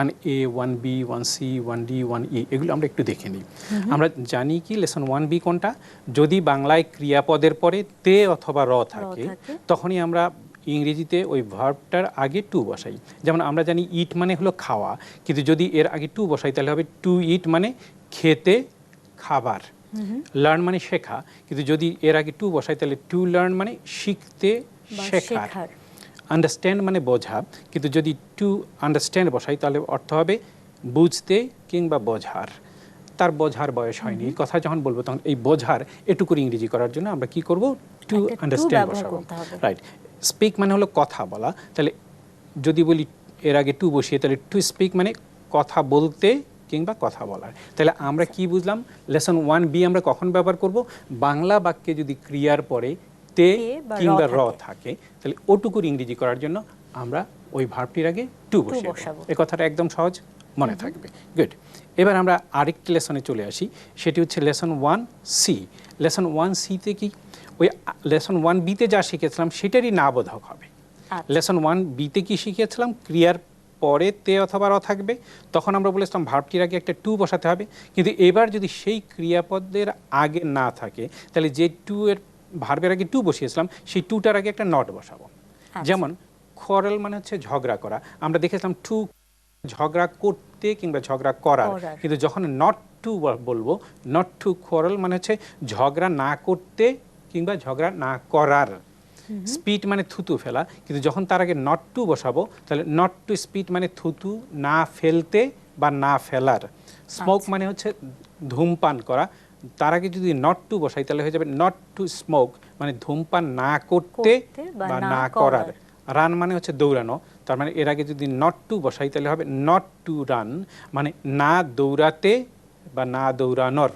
1A 1B 1C 1D 1E এগুলো আমরা একটু দেখে নিই। আমরা জানি কি লেসন 1B কোনটা, যদি বাংলায় ক্রিয়াপদের পরে তে অথবা র থাকে তখনই আমরা ইংরেজিতে ওই ভার্বটার আগে টু বসাই। যেমন আমরা জানি ইট মানে হলো খাওয়া, কিন্তু যদি এর আগে টু বসাই তাহলে হবে টু ইট মানে খেতে, খাবার। লার্ন মানে শেখা, কিন্তু যদি এর আগে টু বসাই তাহলে টু লার্ন মানে শিখতে, শেখার। আন্ডারস্ট্যান্ড মানে বোঝা, কিন্তু যদি টু আন্ডারস্ট্যান্ড বসাই তাহলে অর্থ হবে বুঝতে কিংবা বোঝার। তার বোঝার বয়স হয়নি, এই কথা যখন বলবো তখন এই বোঝার এটুকুর ইংরেজি করার জন্য আমরা কি করব, টু আন্ডারস্ট্যান্ড বসাবো। রাইট। স্পিক মানে হলো কথা বলা, তাহলে যদি বলি এর আগে টু বসিয়ে তাহলে টু স্পিক মানে কথা বলতে কিংবা কথা বলার। তাহলে আমরা কি বুঝলাম, লেসন 1B আমরা কখন ব্যবহার করব, বাংলা বাক্যে যদি ক্রিয়ার পরে তে কিংবা র থাকে তাহলে ওটুকুর ইংরেজি করার জন্য আমরা ওই ভার্বটির আগে টু বসাবো। এই কথাটা একদম সহজ, মনে থাকবে। গুড। এবার আমরা আরেকটি লেসনে চলে আসি, সেটি হচ্ছে লেসন 1C। লেসন 1Cতে কি, ওই লেসন 1Bতে যা শিখেছিলাম সেটারই না বোধক হবে। লেসন 1Bতে কি শিখেছিলাম, ক্রিয়ার পরে তে অথবা র থাকবে, তখন আমরা বলেছিলাম ভার্বটির আগে একটা টু বসাতে হবে। কিন্তু এবার যদি সেই ক্রিয়াপদের আগে না থাকে তাহলে যে টু এর ভার্বের আগে টু বসিয়েছিলাম সেই টুটার আগে একটা নট বসাবো। যেমন কোয়ারেল মানে হচ্ছে ঝগড়া করা, আমরা দেখেছিলাম টু ঝগড়া করতে কিংবা ঝগড়া করার, কিন্তু যখন নট টু বলবো, নট টু কোয়ারেল মানে হচ্ছে ঝগড়া না করতে কিংবা ঝগড়া না করার। স্পিড মানে থুতু ফেলা, কিন্তু যখন তার আগে নট টু বসাবো তাহলে নট টু স্পিড মানে থুতু না ফেলতে বা না ফেলার। স্মোক মানে হচ্ছে ধূমপান করা, তার আগে যদি নট টু বসাই তাহলে হয়ে যাবে নট টু স্মোক মানে ধূমপান না করতে বা না করার। রান মানে হচ্ছে দৌড়ানো, তার মানে এর আগে যদি নট টু বসাই তাহলে হবে নট টু রান মানে না দৌড়াতে বা না দৌড়ানোর।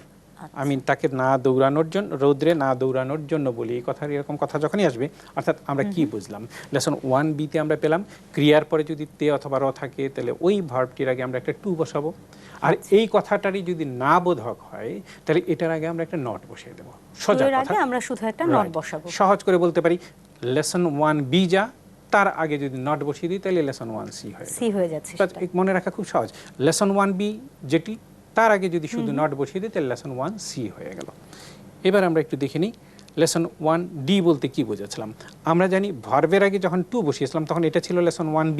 আমি তাকে না দৌড়ানোর জন্য, রৌদ্রে না দৌড়ানোর জন্য বলি, এই কথা এরকম কথা যখনই আসবে অর্থাৎ আমরা কি বুঝলাম, লেসন 1Bতে আমরা পেলাম ক্রিয়ার পরে যদি তে অথবা র থাকে তাহলে ওই ভার্বটির আগে আমরা একটা টু বসাবো, আর এই কথাটারই যদি না বোধক হয় তাহলে এটার আগে আমরা একটা নট বসিয়ে দেবো। সোজা কথা, আমরা শুধু একটা নট বসাবো। সহজ করে বলতে পারি লেসন 1B যা তার আগে যদি নট বসিয়ে দিই তাহলে লেসন 1C হয়ে যাচ্ছে। মনে রাখা খুব সহজ, লেসন 1B যেটি তার আগে যদি শুধু নট বসিয়ে দিই তাহলে লেসন 1C হয়ে গেল। এবার আমরা একটু দেখে নিই লেসন 1D বলতে কি বোঝাচ্ছিলাম। আমরা জানি ভার্বের আগে যখন টু বসিয়েছিলাম তখন এটা ছিল লেসন 1B,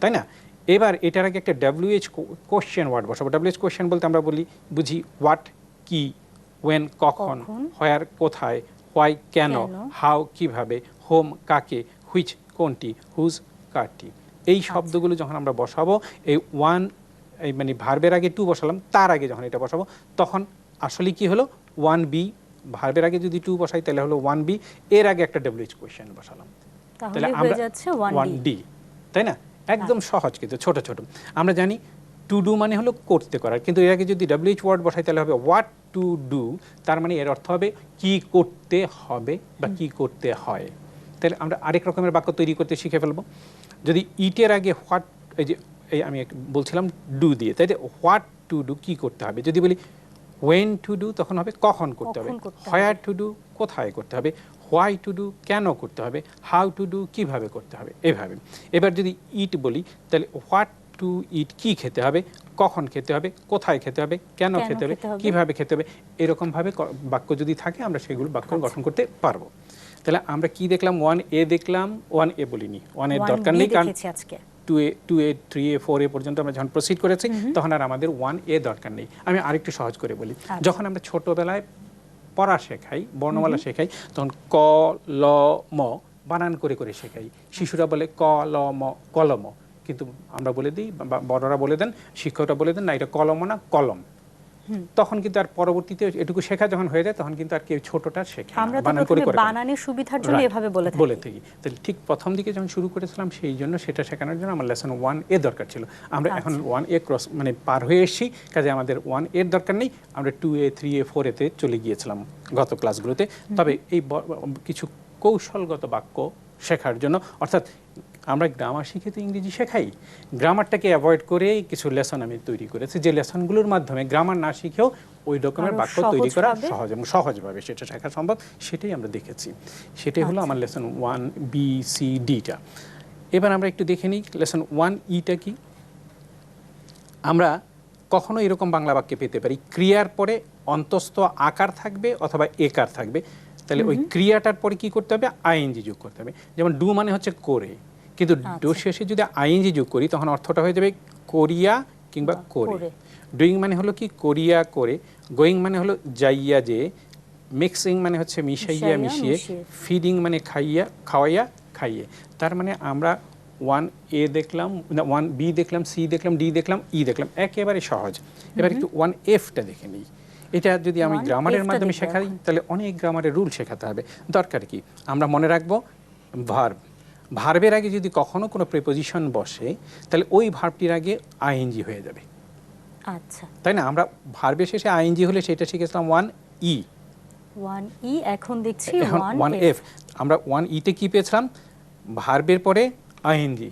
তাই না? এবার এটার আগে একটা WH কোশ্চেন ওয়ার্ড বসাবো। WH কোশ্চেন বলতে আমরা বুঝি হোয়াট কি, ওয়েন কখন, হোয়ার কোথায়, হোয়াই কেন, হাউ কিভাবে, হোম কাকে, হুইচ কোনটি, হুজ কারটি। এই শব্দগুলো যখন আমরা বসাবো এই এই মানে ভার্বের আগে টু বসালাম, তার আগে যখন এটা বসাবো তখন আসলে কি হলো 1B, ভার্বের আগে যদি টু বসাই তাহলে হলো 1B, এর আগে একটা WH কোশ্চেন বসালাম তাহলে আমরা 1D, তাই না? একদম সহজ, কিন্তু ছোট ছোট। আমরা জানি টু ডু মানে হলো করতে করার, কিন্তু এর আগে যদি WH ওয়ার্ড বসাই তাহলে হবে হোয়াট টু ডু, তার মানে এর অর্থ হবে কি করতে হবে বা কি করতে হয়। তাহলে আমরা আরেক রকমের বাক্য তৈরি করতে শিখে ফেলবো। যদি ইটের আগে হোয়াট, এই আমি বলছিলাম ডু দিয়ে, তাই হোয়াট টু ডু কি করতে হবে। যদি বলি ওয়েন টু ডু তখন হবে কখন করতে হবে, হোয়ার টু ডু কোথায় করতে হবে, হোয়াই টু ডু কেন করতে হবে, হাউ টু ডু কিভাবে করতে হবে, এভাবে। এবার যদি ইট বলি তাহলে হোয়াট টু ইট কি খেতে হবে, কখন খেতে হবে, কোথায় খেতে হবে, কেন খেতে হবে, কিভাবে খেতে হবে, এরকমভাবে বাক্য যদি থাকে আমরা সেগুলো বাক্য গঠন করতে পারবো। তাহলে আমরা কি দেখলাম, 1A দেখলাম, 1A বলিনি, 1 এর দরকার নেই, কারণ 2A 3A 4A পর্যন্ত আমরা যখন প্রসিড করেছি তখন আর আমাদের 1A দরকার নেই। আমি আরেকটু সহজ করে বলি, যখন আমরা ছোটবেলায় পড়া শেখাই, বর্ণমালা শেখাই, তখন ক ল ম বানান করে করে শেখাই। শিশুরা বলে ক ল ম কলম, কিন্তু আমরা বলে দিই, বড়রা বলে দেন, শিক্ষকরা বলে দেন না এটা কলম না কলম। তখন কিন্তু আর পরবর্তীতে এটুকু শেখা যখন হয়ে যায় তখন কিন্তু আর কেউ ছোটটা শেখে না, বানান করে করে বানানের সুবিধার জন্য এভাবে বলে থাকি। তাহলে ঠিক প্রথম দিকে যখন শুরু করেছিলাম সেই জন্য সেটা শেখানোর জন্য আমার লেসন 1A দরকার ছিল। আমরা এখন 1A ক্রস মানে পার হয়ে এসেছি, কাজে আমাদের 1A দরকার নেই, আমরা 2A 3A 4A চলে গিয়েছিলাম গত ক্লাসগুলোতে। তবে এই কিছু কৌশলগত বাক্য শেখার জন্য, অর্থাৎ আমরা গ্রামার শিখে তো ইংরেজি শেখাই, গ্রামারটাকে অ্যাভয়েড করে কিছু লেসন আমি তৈরি করেছি, যে লেসনগুলোর মাধ্যমে গ্রামার না শিখেও ওই রকমের বাক্য তৈরি করা সহজ এবং সহজভাবে সেটা শেখা সম্ভব, সেটাই আমরা দেখেছি। সেটাই হলো আমার লেসন 1B C Dটা। এবার আমরা একটু দেখে নিই লেসন 1Eটা কি। আমরা কখনো এরকম বাংলা বাক্যে পেতে পারি ক্রিয়ার পরে অন্তস্থ আকার থাকবে অথবা একার থাকবে, তাহলে ওই ক্রিয়াটার পরে কি করতে হবে, আইএনজি যোগ করতে হবে। যেমন ডু মানে হচ্ছে করে, কিন্তু ডু শেষে যদি আইএনজি যোগ করি তখন অর্থটা হয়ে যাবে করিয়া কিংবা করে। ডুইং মানে হলো কি করিয়া করে, গোয়িং মানে হলো যাইয়া যে, মিক্সিং মানে হচ্ছে মিশাইয়া মিশিয়ে, ফিডিং মানে খাইয়া খাওয়াইয়া খাইয়ে। তার মানে আমরা 1A দেখলাম, 1B দেখলাম, C দেখলাম, D দেখলাম, E দেখলাম, একেবারে সহজ। এবার একটু 1Fটা দেখে নিই। এটা যদি আমি গ্রামারের মাধ্যমে শেখাই তাহলে অনেক গ্রামারের রুল শেখাতে হবে। দরকার কি, আমরা মনে রাখবো ভার্ব, ভার্বের আগে যদি কখনো কোনো প্রিপোজিশন বসে তাহলে ওই ভার্বটির আগে আইএনজি হয়ে যাবে। আচ্ছা, তাই না? আমরা ভার্বের শেষে আইএনজি হলে সেটা শিখেছিলাম 1E, 1E, এখন দেখছি 1F। আমরা 1E তে কি পেয়েছিলাম, ভার্বের পরে আইএনজি,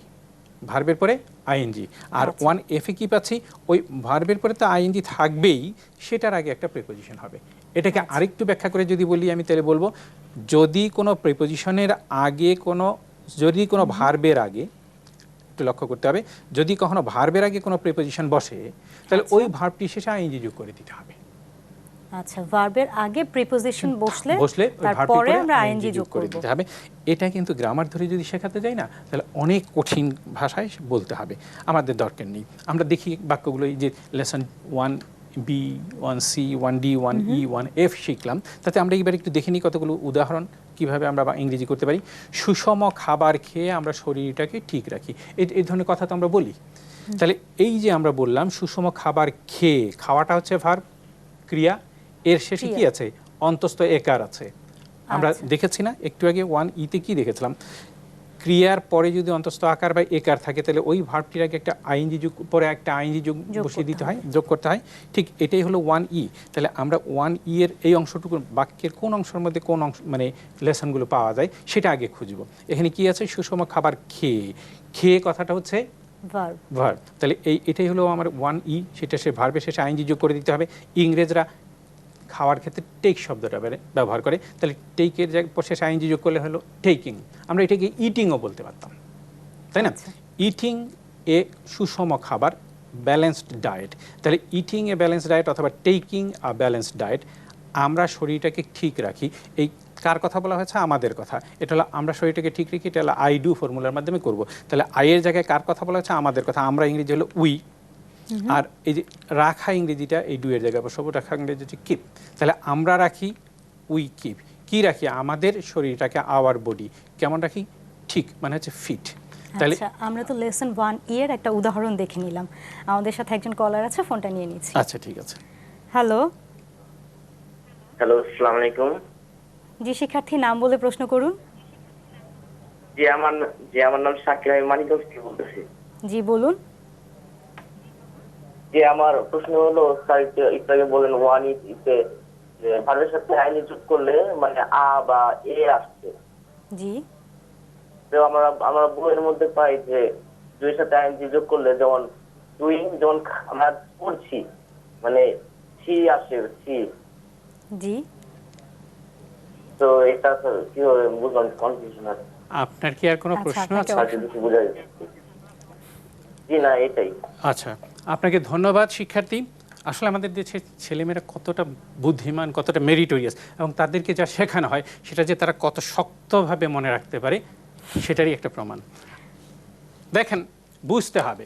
ভার্বের পরে আইএনজি। আর 1F এ কি পাচ্ছি, ওই ভার্বের পরে তো আইএনজি থাকবেই, সেটার আগে একটা প্রিপোজিশন হবে। এটাকে আরেকটু ব্যাখ্যা করে যদি বলি আমি, তাহলে বলবো যদি কোনো প্রিপোজিশনের আগে যদি কোনো ভার্বের আগে, একটু লক্ষ্য করতে হবে, যদি কখনো ভার্বের আগে কোনো প্রিপোজিশন বসে তাহলে ওই ভার্বটি শেষে আইএনজি যোগ করে দিতে হবে। আচ্ছা, ভার্বের আগে প্রিপোজিশন বসলে তারপরে আমরা আইএনজি যোগ করে দিতে হবে। এটা কিন্তু গ্রামার ধরে যদি শেখাতে যাই না তাহলে অনেক কঠিন ভাষায় বলতে হবে, আমাদের দরকার নেই। আমরা দেখি বাক্যগুলো, এই যে lesson 1B, 1C, 1D, 1E, 1F শিখলাম, তাতে আমরা এবার একটু দেখে নিই কতগুলো উদাহরণ কিভাবে আমরা ইংরেজি করতে পারি। সুষম খাবার খেয়ে আমরা শরীরটাকে ঠিক রাখি, এই ধরনের কথা তো আমরা বলি। তাহলে এই যে আমরা বললাম সুষম খাবার খেয়ে, খাওয়াটা হচ্ছে ভার্ব, ক্রিয়া, এর শেষে কি আছে, অন্তস্থ একার আছে। আমরা দেখেছি না একটু আগে 1E তে কি দেখেছিলাম, ক্রিয়ার পরে যদি অন্তস্থ আকার বা একার থাকে তাহলে ওই ভার্বটির আগে একটা আইএনজি যোগ, পরে একটা আইএনজি যোগ বসিয়ে দিতে হয়, যোগ করতে হয়। ঠিক এটাই হলো 1E। তাহলে আমরা 1E এর এই অংশটুকু, বাক্যের কোন অংশের মধ্যে কোন অংশ মানে লেসনগুলো পাওয়া যায় সেটা আগে খুঁজব। এখানে কি আছে, সুষম খাবার খেয়ে, খেয়ে কথাটা হচ্ছে ভার্ব। তাহলে এটাই হলো আমার 1E, সেটা সে ভার্বের শেষে আইএনজি যোগ করে দিতে হবে। ইংরেজরা খাওয়ার ক্ষেত্রে টেক শব্দটা ব্যবহার করে, তাহলে টেকের শেষে আইএনজি যোগ করলে হলো টেকিং। আমরা এটাকে ইটিংও বলতে পারতাম, তাই না? ইটিং এ সুষম খাবার, ব্যালেন্সড ডায়েট। তাহলে ইটিং এ ব্যালেন্সড ডায়েট অথবা টেকিং আ ব্যালেন্সড ডায়েট, আমরা শরীরটাকে ঠিক রাখি। এই কার কথা বলা হয়েছে, আমাদের কথা। এটা হলো আমরা শরীরটাকে ঠিক রাখি, এটা হলো আই ডু ফর্মুলার মাধ্যমে করব। তাহলে আইয়ের জায়গায় কার কথা বলা হয়েছে, আমাদের কথা। আমরা ইংরেজি হলো উই, আর এই যে রাখা ইংরেজিটা এই ডু এর জায়গায় বসাবো, রাখা ইংরেজি হচ্ছে কিপ। তাহলে আমরা রাখি, উই কিপ। কি রাখি, আমাদের শরীরটাকে, আওয়ার বডি কেমন রাখি, ঠিক, মানে হচ্ছে ফিট। তাহলে আমরা তো লেসন 1E এর একটা উদাহরণ দেখে নিলাম। আমাদের সাথে একজন কলার আছে, ফোনটা নিয়ে নিচ্ছি। আচ্ছা, ঠিক আছে। হ্যালো, আসসালামু আলাইকুম। জি, শিক্ষার্থী নাম বলে প্রশ্ন করুন। জি, আমার নাম শাকির, আমি মানিকগঞ্জ থেকে বলতেছি। জি, বলুন। যে আমার প্রশ্ন হলো, স্যার একটু আগে বলেন 1E তে ভার্বের সাথে আইনি যোগ করলে মানে আ বা এ আসছে। জি, তো আমরা বইয়ের মধ্যে পাই যে দুইয়ের সাথে আইনি যোগ করলে, যেমন ডুইং, যেমন আমরা পড়ছি মানে সি আসে, সি। জি, তো এটা কিভাবে বুঝলাম, কনফিউশন আছে। আপনার কি আর কোনো প্রশ্ন আছে? জি না, এটাই। আচ্ছা, আপনাকে ধন্যবাদ শিক্ষার্থী। আসলে আমাদের দেশের ছেলেমেয়েরা কতটা বুদ্ধিমান, কতটা মেরিটোরিয়াস, এবং তাদেরকে যা শেখানো হয় সেটা যে তারা কত শক্তভাবে মনে রাখতে পারে সেটারই একটা প্রমাণ। দেখেন, বুঝতে হবে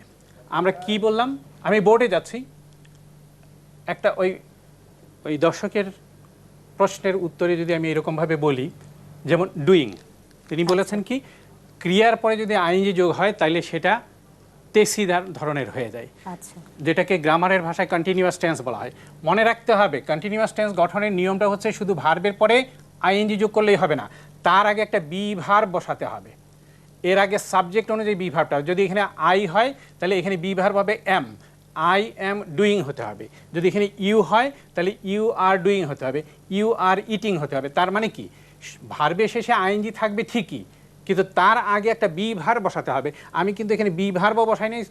আমরা কি বললাম। আমি বোর্ডে যাচ্ছি, একটা ওই দর্শকের প্রশ্নের উত্তরে যদি আমি এরকমভাবে বলি, যেমন ডুইং, তিনি বলেছেন কি, ক্রিয়ার পরে যদি আইএনজি যোগ হয় তাহলে সেটা তেসিদার ধরনের হয়ে যায়, যেটাকে গ্রামারের ভাষায় কন্টিনিউয়াস টেন্স বলা হয়। মনে রাখতে হবে, কন্টিনিউয়াস টেন্স গঠনের নিয়মটা হচ্ছে শুধু ভার্বের পরে আইএনজি যোগ করলেই হবে না, তার আগে একটা বি ভার্ব বসাতে হবে। এর আগে সাবজেক্ট অনুযায়ী বি ভার্বটা, যদি এখানে আই হয় তাহলে এখানে বি ভার্ব হবে এম, আই এম ডুইং হতে হবে। যদি এখানে ইউ হয় তাহলে ইউ আর ডুইং হতে হবে, ইউ আর ইটিং হতে হবে। তার মানে কি, ভার্বের শেষে আইএনজি থাকবে ঠিকই, কিন্তু তার আগে একটা বি ভার্ব বসাতে হবে। আমি কিন্তু এখানে বি ভার্বও বসাই নেই,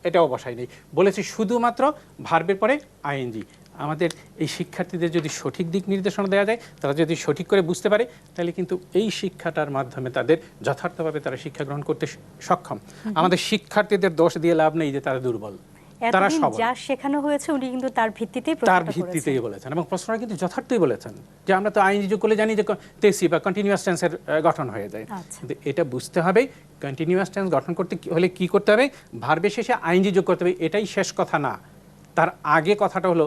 এটাও বসাই নেই, বলেছি শুধুমাত্র ভার্বের পরে আইএনজি। আমাদের এই শিক্ষার্থীদের যদি সঠিক দিক নির্দেশনা দেওয়া যায়, তারা যদি সঠিক করে বুঝতে পারে, তাহলে কিন্তু এই শিক্ষাটার মাধ্যমে তাদের যথার্থভাবে তারা শিক্ষা গ্রহণ করতে সক্ষম। আমাদের শিক্ষার্থীদের দোষ দিয়ে লাভ নেই যে তারা দুর্বল। তারা এতদিন সবল। যা শেখানো হয়েছে উনি কিন্তু তার ভিত্তিতেই তার প্রশ্নটা ভিত্তিতেই করেছেন। বলেছেন এবং প্রশ্নটা কিন্তু যথার্থই বলেছেন যে আমরা তো আইনজি যোগ করলে জানি যে তেসি বা কন্টিনিউয়াস টেন্সের গঠন হয়ে যায়। আচ্ছা। কিন্তু এটা বুঝতে হবে কন্টিনিউয়াস টেন্স গঠন করতে হলে কি করতে হবে, ভার্বের শেষে আইনজি যোগ করতে হবে, এটাই শেষ কথা না। তার আগে কথাটা হলো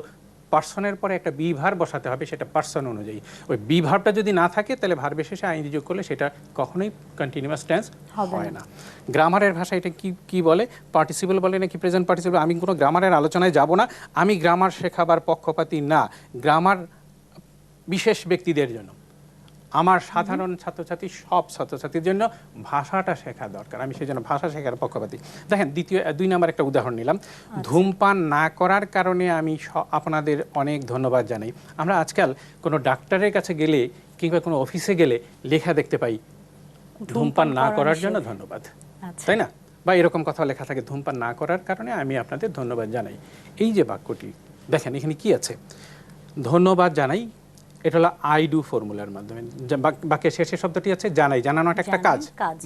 পার্সনের পরে একটা বি ভার্ব বসাতে হবে, সেটা পার্সন অনুযায়ী। ওই বি ভার্বটা যদি না থাকে তাহলে ভার্বের শেষে আইনজি যোগ করলে সেটা কখনোই কন্টিনিউয়াস টেন্স হয় না। গ্রামারের ভাষা এটা কি বলে, পার্টিসিপল বলে নাকি প্রেজেন্ট পার্টিসিপল, আমি কোনো গ্রামারের আলোচনায় যাব না। আমি গ্রামার শেখাবার পক্ষপাতী না। গ্রামার বিশেষ ব্যক্তিদের জন্য, আমার সাধারণ ছাত্রছাত্রী সব ছাত্রছাত্রীর জন্য ভাষাটা শেখা দরকার। আমি সেই জন্য ভাষা শেখার পক্ষপাতী। দেখেন 2 নম্বর একটা উদাহরণ নিলাম। ধূমপান না করার কারণে আমি আপনাদের অনেক ধন্যবাদ জানাই। আমরা আজকাল কোনো ডাক্তারের কাছে গেলে কিংবা কোনো অফিসে গেলে লেখা দেখতে পাই ধূমপান না করার জন্য ধন্যবাদ, তাই না? বা এরকম কথা লেখা থাকে ধূমপান না করার কারণে আমি আপনাদের ধন্যবাদ জানাই। এই যে বাক্যটি দেখেন এখানে কি আছে, ধন্যবাদ জানাই, এটা হলো আই ডু ফর্মুলার মাধ্যমে। বাক্যের শেষে শব্দটি আছে জানাই, জানানোটা একটা কাজ,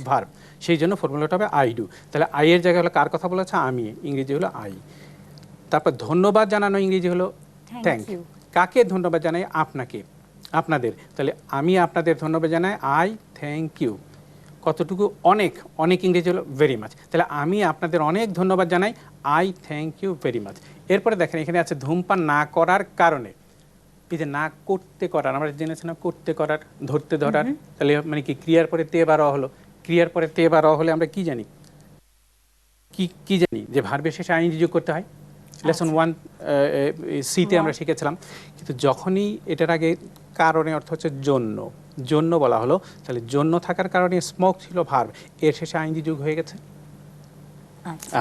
ভার্ব, সেই জন্য ফর্মুলাটা হবে আই ডু। তাহলে আই এর জায়গায় হলো কার কথা বলেছে, আমি, ইংরেজি হলো আই। তারপর ধন্যবাদ জানানো ইংরেজি হলো থ্যাংক ইউ। কাকে ধন্যবাদ জানাই, আপনাকে, আপনাদের। তাহলে আমি আপনাদের ধন্যবাদ জানাই, আই থ্যাংক ইউ। কতটুকু, অনেক, অনেক ইংরেজি হলো ভেরি মাচ। তাহলে আমি আপনাদের অনেক ধন্যবাদ জানাই, I thank you very much. এরপরে দেখেন এখানে আছে ধূমপান না করার কারণে। এই যে না করতে করার, আমরা জেনেছিলাম করতে করার, ধরতে ধরার, তাহলে মানে কি ক্রিয়ার পরে তে বা র হলো। ক্রিয়ার পরে তে বা র হলে আমরা কি জানি, কি জানি যে ভার্বের শেষে আইনজি যোগ করতে হয়। লেসন 1 সিতে আমরা শিখেছিলাম। কিন্তু যখনই এটার আগে কারণে অর্থ হচ্ছে জন্য, জন্য বলা হলো, তাহলে জন্য থাকার কারণে স্মোক ছিল ভার্ব, এর শেষে আইনজি যোগ হয়ে গেছে।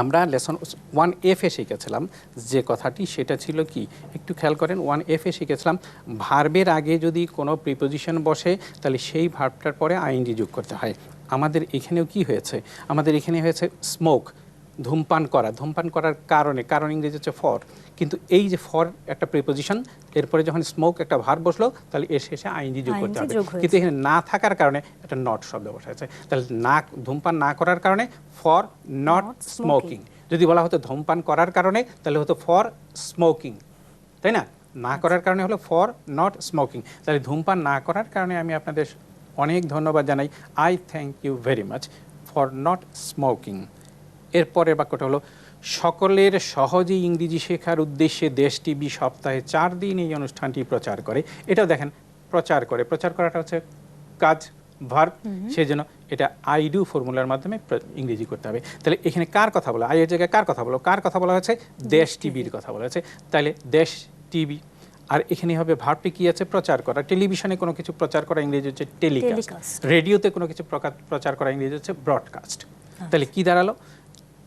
আমরা লেসন 1F এ শিখেছিলাম যে কথাটি, সেটা ছিল কি একটু খেয়াল করেন। 1F এ শিখেছিলাম ভার্বের আগে যদি কোনো প্রিপোজিশন বসে তাহলে সেই ভার্বটার পরে আইএনজি যোগ করতে হয়। আমাদের এখানেও কি হয়েছে, আমাদের এখানে হয়েছে স্মোক, ধূমপান করা, ধূমপান করার কারণে, কারণ ইংরেজি হচ্ছে ফর। কিন্তু এই যে ফর একটা প্রিপোজিশন, এরপরে যখন স্মোক একটা ভার্ব বসলো তাহলে এর শেষে আইএনজি যোগ করতে হবে। কিন্তু এখানে না থাকার কারণে একটা নট শব্দ বসাচ্ছে। তাহলে না, ধূমপান না করার কারণে ফর নট স্মোকিং। যদি বলা হতো ধূমপান করার কারণে তাহলে হতো ফর স্মোকিং, তাই না? না করার কারণে হলো ফর নট স্মোকিং। তাহলে ধূমপান না করার কারণে আমি আপনাদের অনেক ধন্যবাদ জানাই, I thank you very much for not smoking. এরপরের বাক্যটা হলো সকলের সহজে ইংরেজি শেখার উদ্দেশ্যে দেশ টিভি সপ্তাহে 4 দিন এই অনুষ্ঠানটি প্রচার করে। এটাও দেখেন প্রচার করে, প্রচার করাটা হচ্ছে কাজ, ভার্ব, সেই জন্য এটা আই ডু ফর্মুলার মাধ্যমে ইংরেজি করতে হবে। তাহলে এখানে কার কথা বলা, আইয়ের জায়গায় কার কথা বলো, কার কথা বলা হয়েছে, দেশ টিভির কথা বলা হয়েছে। তাহলে দেশ টিভি, আর এখানে হবে ভার্বটি কি আছে, প্রচার করা। টেলিভিশনে কোনো কিছু প্রচার করা ইংরেজি হচ্ছে টেলিকাস্ট, রেডিওতে কোনো কিছু প্রচার করা ইংরেজি হচ্ছে ব্রডকাস্ট। তাহলে কি দাঁড়ালো,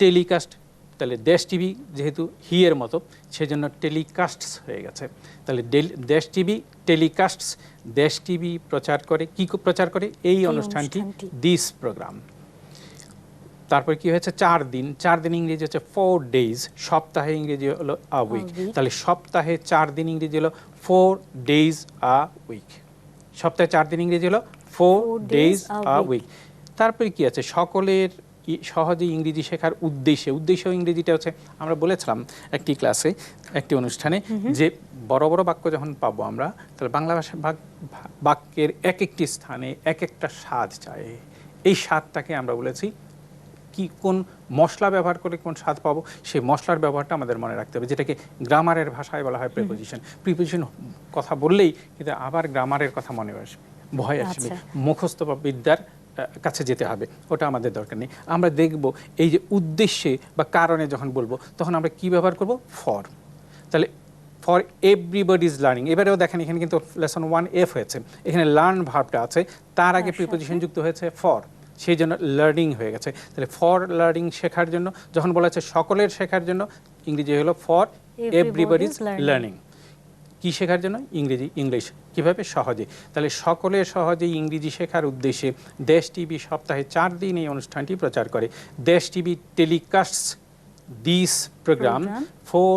টেলিকাস্ট। তাহলে দেশ টিভি যেহেতু হি এর মতো, সেজন্য টেলিকাস্টস হয়ে গেছে। তাহলে দেশ টিভি টেলিকাস্টস, দেশ টিভি প্রচার করে, কি প্রচার করে, এই অনুষ্ঠানটি, দিস প্রোগ্রাম। তারপর কি হয়েছে, 4 দিন, 4 দিন ইংরেজি হচ্ছে 4 ডেজ, সপ্তাহে ইংরেজি হলো আ উইক। তাহলে সপ্তাহে 4 দিন ইংরেজি হলো 4 ডেজ আ উইক। সপ্তাহে 4 দিন ইংরেজি হলো 4 ডেজ আ উইক। তারপরে কি আছে, সকলের সহজে ইংরেজি শেখার উদ্দেশ্যে, উদ্দেশ্য ইংরেজিটা হচ্ছে, আমরা বলেছিলাম একটি ক্লাসে, একটি অনুষ্ঠানে, যে বড় বড় বাক্য যখন পাবো আমরা, তাহলে বাংলা ভাষা বাক্যের এক একটি স্থানে এক একটা স্বাদ চায়। এই স্বাদটাকে আমরা বলেছি কি, কোন মশলা ব্যবহার করে কোন স্বাদ পাবো, সেই মশলার ব্যবহারটা আমাদের মনে রাখতে হবে, যেটাকে গ্রামারের ভাষায় বলা হয় প্রিপোজিশন। প্রিপোজিশন কথা বললেই কিন্তু আবার গ্রামারের কথা মনে আসবে, ভয় আসবে, মুখস্থ বিদ্যার কাছে যেতে হবে, ওটা আমাদের দরকার নেই। আমরা দেখব এই যে উদ্দেশ্যে বা কারণে যখন বলবো তখন আমরা কি ব্যবহার করব, ফর। তাহলে ফর এভরিবডি ইজ লার্নিং। এবারেও দেখেন এখানে কিন্তু লেসন 1F হয়েছে, এখানে লার্ন ভার্বটা আছে, তার আগে প্রিপোজিশন যুক্ত হয়েছে ফর, সেই জন্য লার্নিং হয়ে গেছে। তাহলে ফর লার্নিং, শেখার জন্য। যখন বলা হচ্ছে সকলের শেখার জন্য, ইংরেজি হলো ফর এভরিবডি ইজ লার্নিং। কি শেখার জন্য, ইংরেজি, ইংলিশ, কিভাবে, সহজে। তাহলে সকলের সহজে ইংরেজি শেখার উদ্দেশ্যে দেশ টিভি সপ্তাহে 4 দিন এই অনুষ্ঠানটি প্রচার করে। Desh TV telecasts this program 4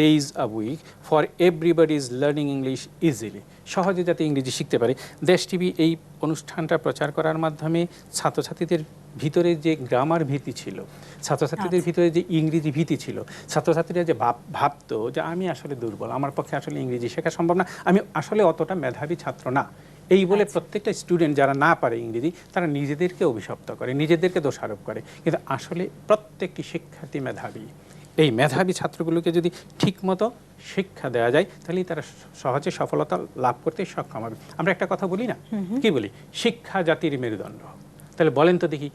days a week for everybody is learning English easily. সহজে যাতে ইংরেজি শিখতে পারে। দেশ টিভি এই অনুষ্ঠানটা প্রচার করার মাধ্যমে ছাত্রছাত্রীদের ভিতরে যে গ্রামার ভীতি ছিল, ছাত্রছাত্রীদের ভিতরে যে ইংরেজি ভীতি ছিল, ছাত্রছাত্রীরা যে ভাবতো যে আমি আসলে দুর্বল, আমার পক্ষে আসলে ইংরেজি শেখা সম্ভব না, আমি আসলে অতটা মেধাবী ছাত্র না, এই বলে প্রত্যেকটা স্টুডেন্ট যারা না পারে ইংরেজি তারা নিজেদেরকে অভিশপ্ত করে, নিজেদেরকে দোষারোপ করে। কিন্তু আসলে প্রত্যেকটি শিক্ষার্থী মেধাবী। এই মেধাবী ছাত্রগুলোকে যদি ঠিকমতো শিক্ষা দেওয়া যায় তাহলে তারা সহজে সফলতা লাভ করতে সক্ষম হবে। আমরা একটা কথা বলি না, কি বলি, শিক্ষা জাতির মেরুদণ্ড। তাহলে বলেন তো দেখি,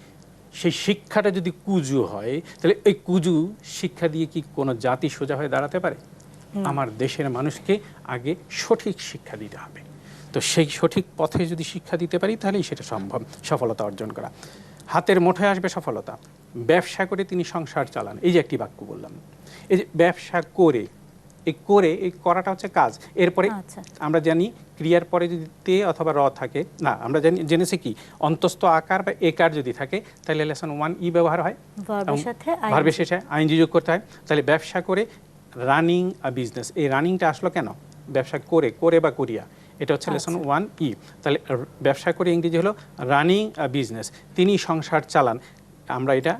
সেই শিক্ষাটা যদি কুজু হয় তাহলে এই কুজু শিক্ষা দিয়ে কি কোনো জাতি সোজা হয়ে দাঁড়াতে পারে? আমার দেশের মানুষকে আগে সঠিক শিক্ষা দিতে হবে। তো সেই সঠিক পথে যদি শিক্ষা দিতে পারি তাহলেই সেটা সম্ভব, সফলতা অর্জন করা। হাতের মুঠোয় আসবে সফলতা। ব্যবসা করে তিনি সংসার চালান, এই যে একটি বাক্য বললাম, এই যে ব্যবসা করে, এই করাটা হচ্ছে কাজ। এরপরে আমরা জানি ক্রিয়ার পরে যদি তে অথবা র থাকে, না আমরা জেনেছি কি অন্তস্থ আকার বা একার যদি থাকে তাহলে লেসন 1E ব্যবহার হয়, ভার্বের শেষে আইএনজি যোগ করতে হয়। তাহলে ব্যবসা করে রানিং আ বিজনেস, এই রানিংটা আসলো কেন? ব্যবসা করে বা করিয়া, এটা হচ্ছে লেসন 1E। তাহলে ব্যবসা করে ইংরেজি হলো রানিং আ বিজনেস, তিনি সংসার চালান। আমরা এটা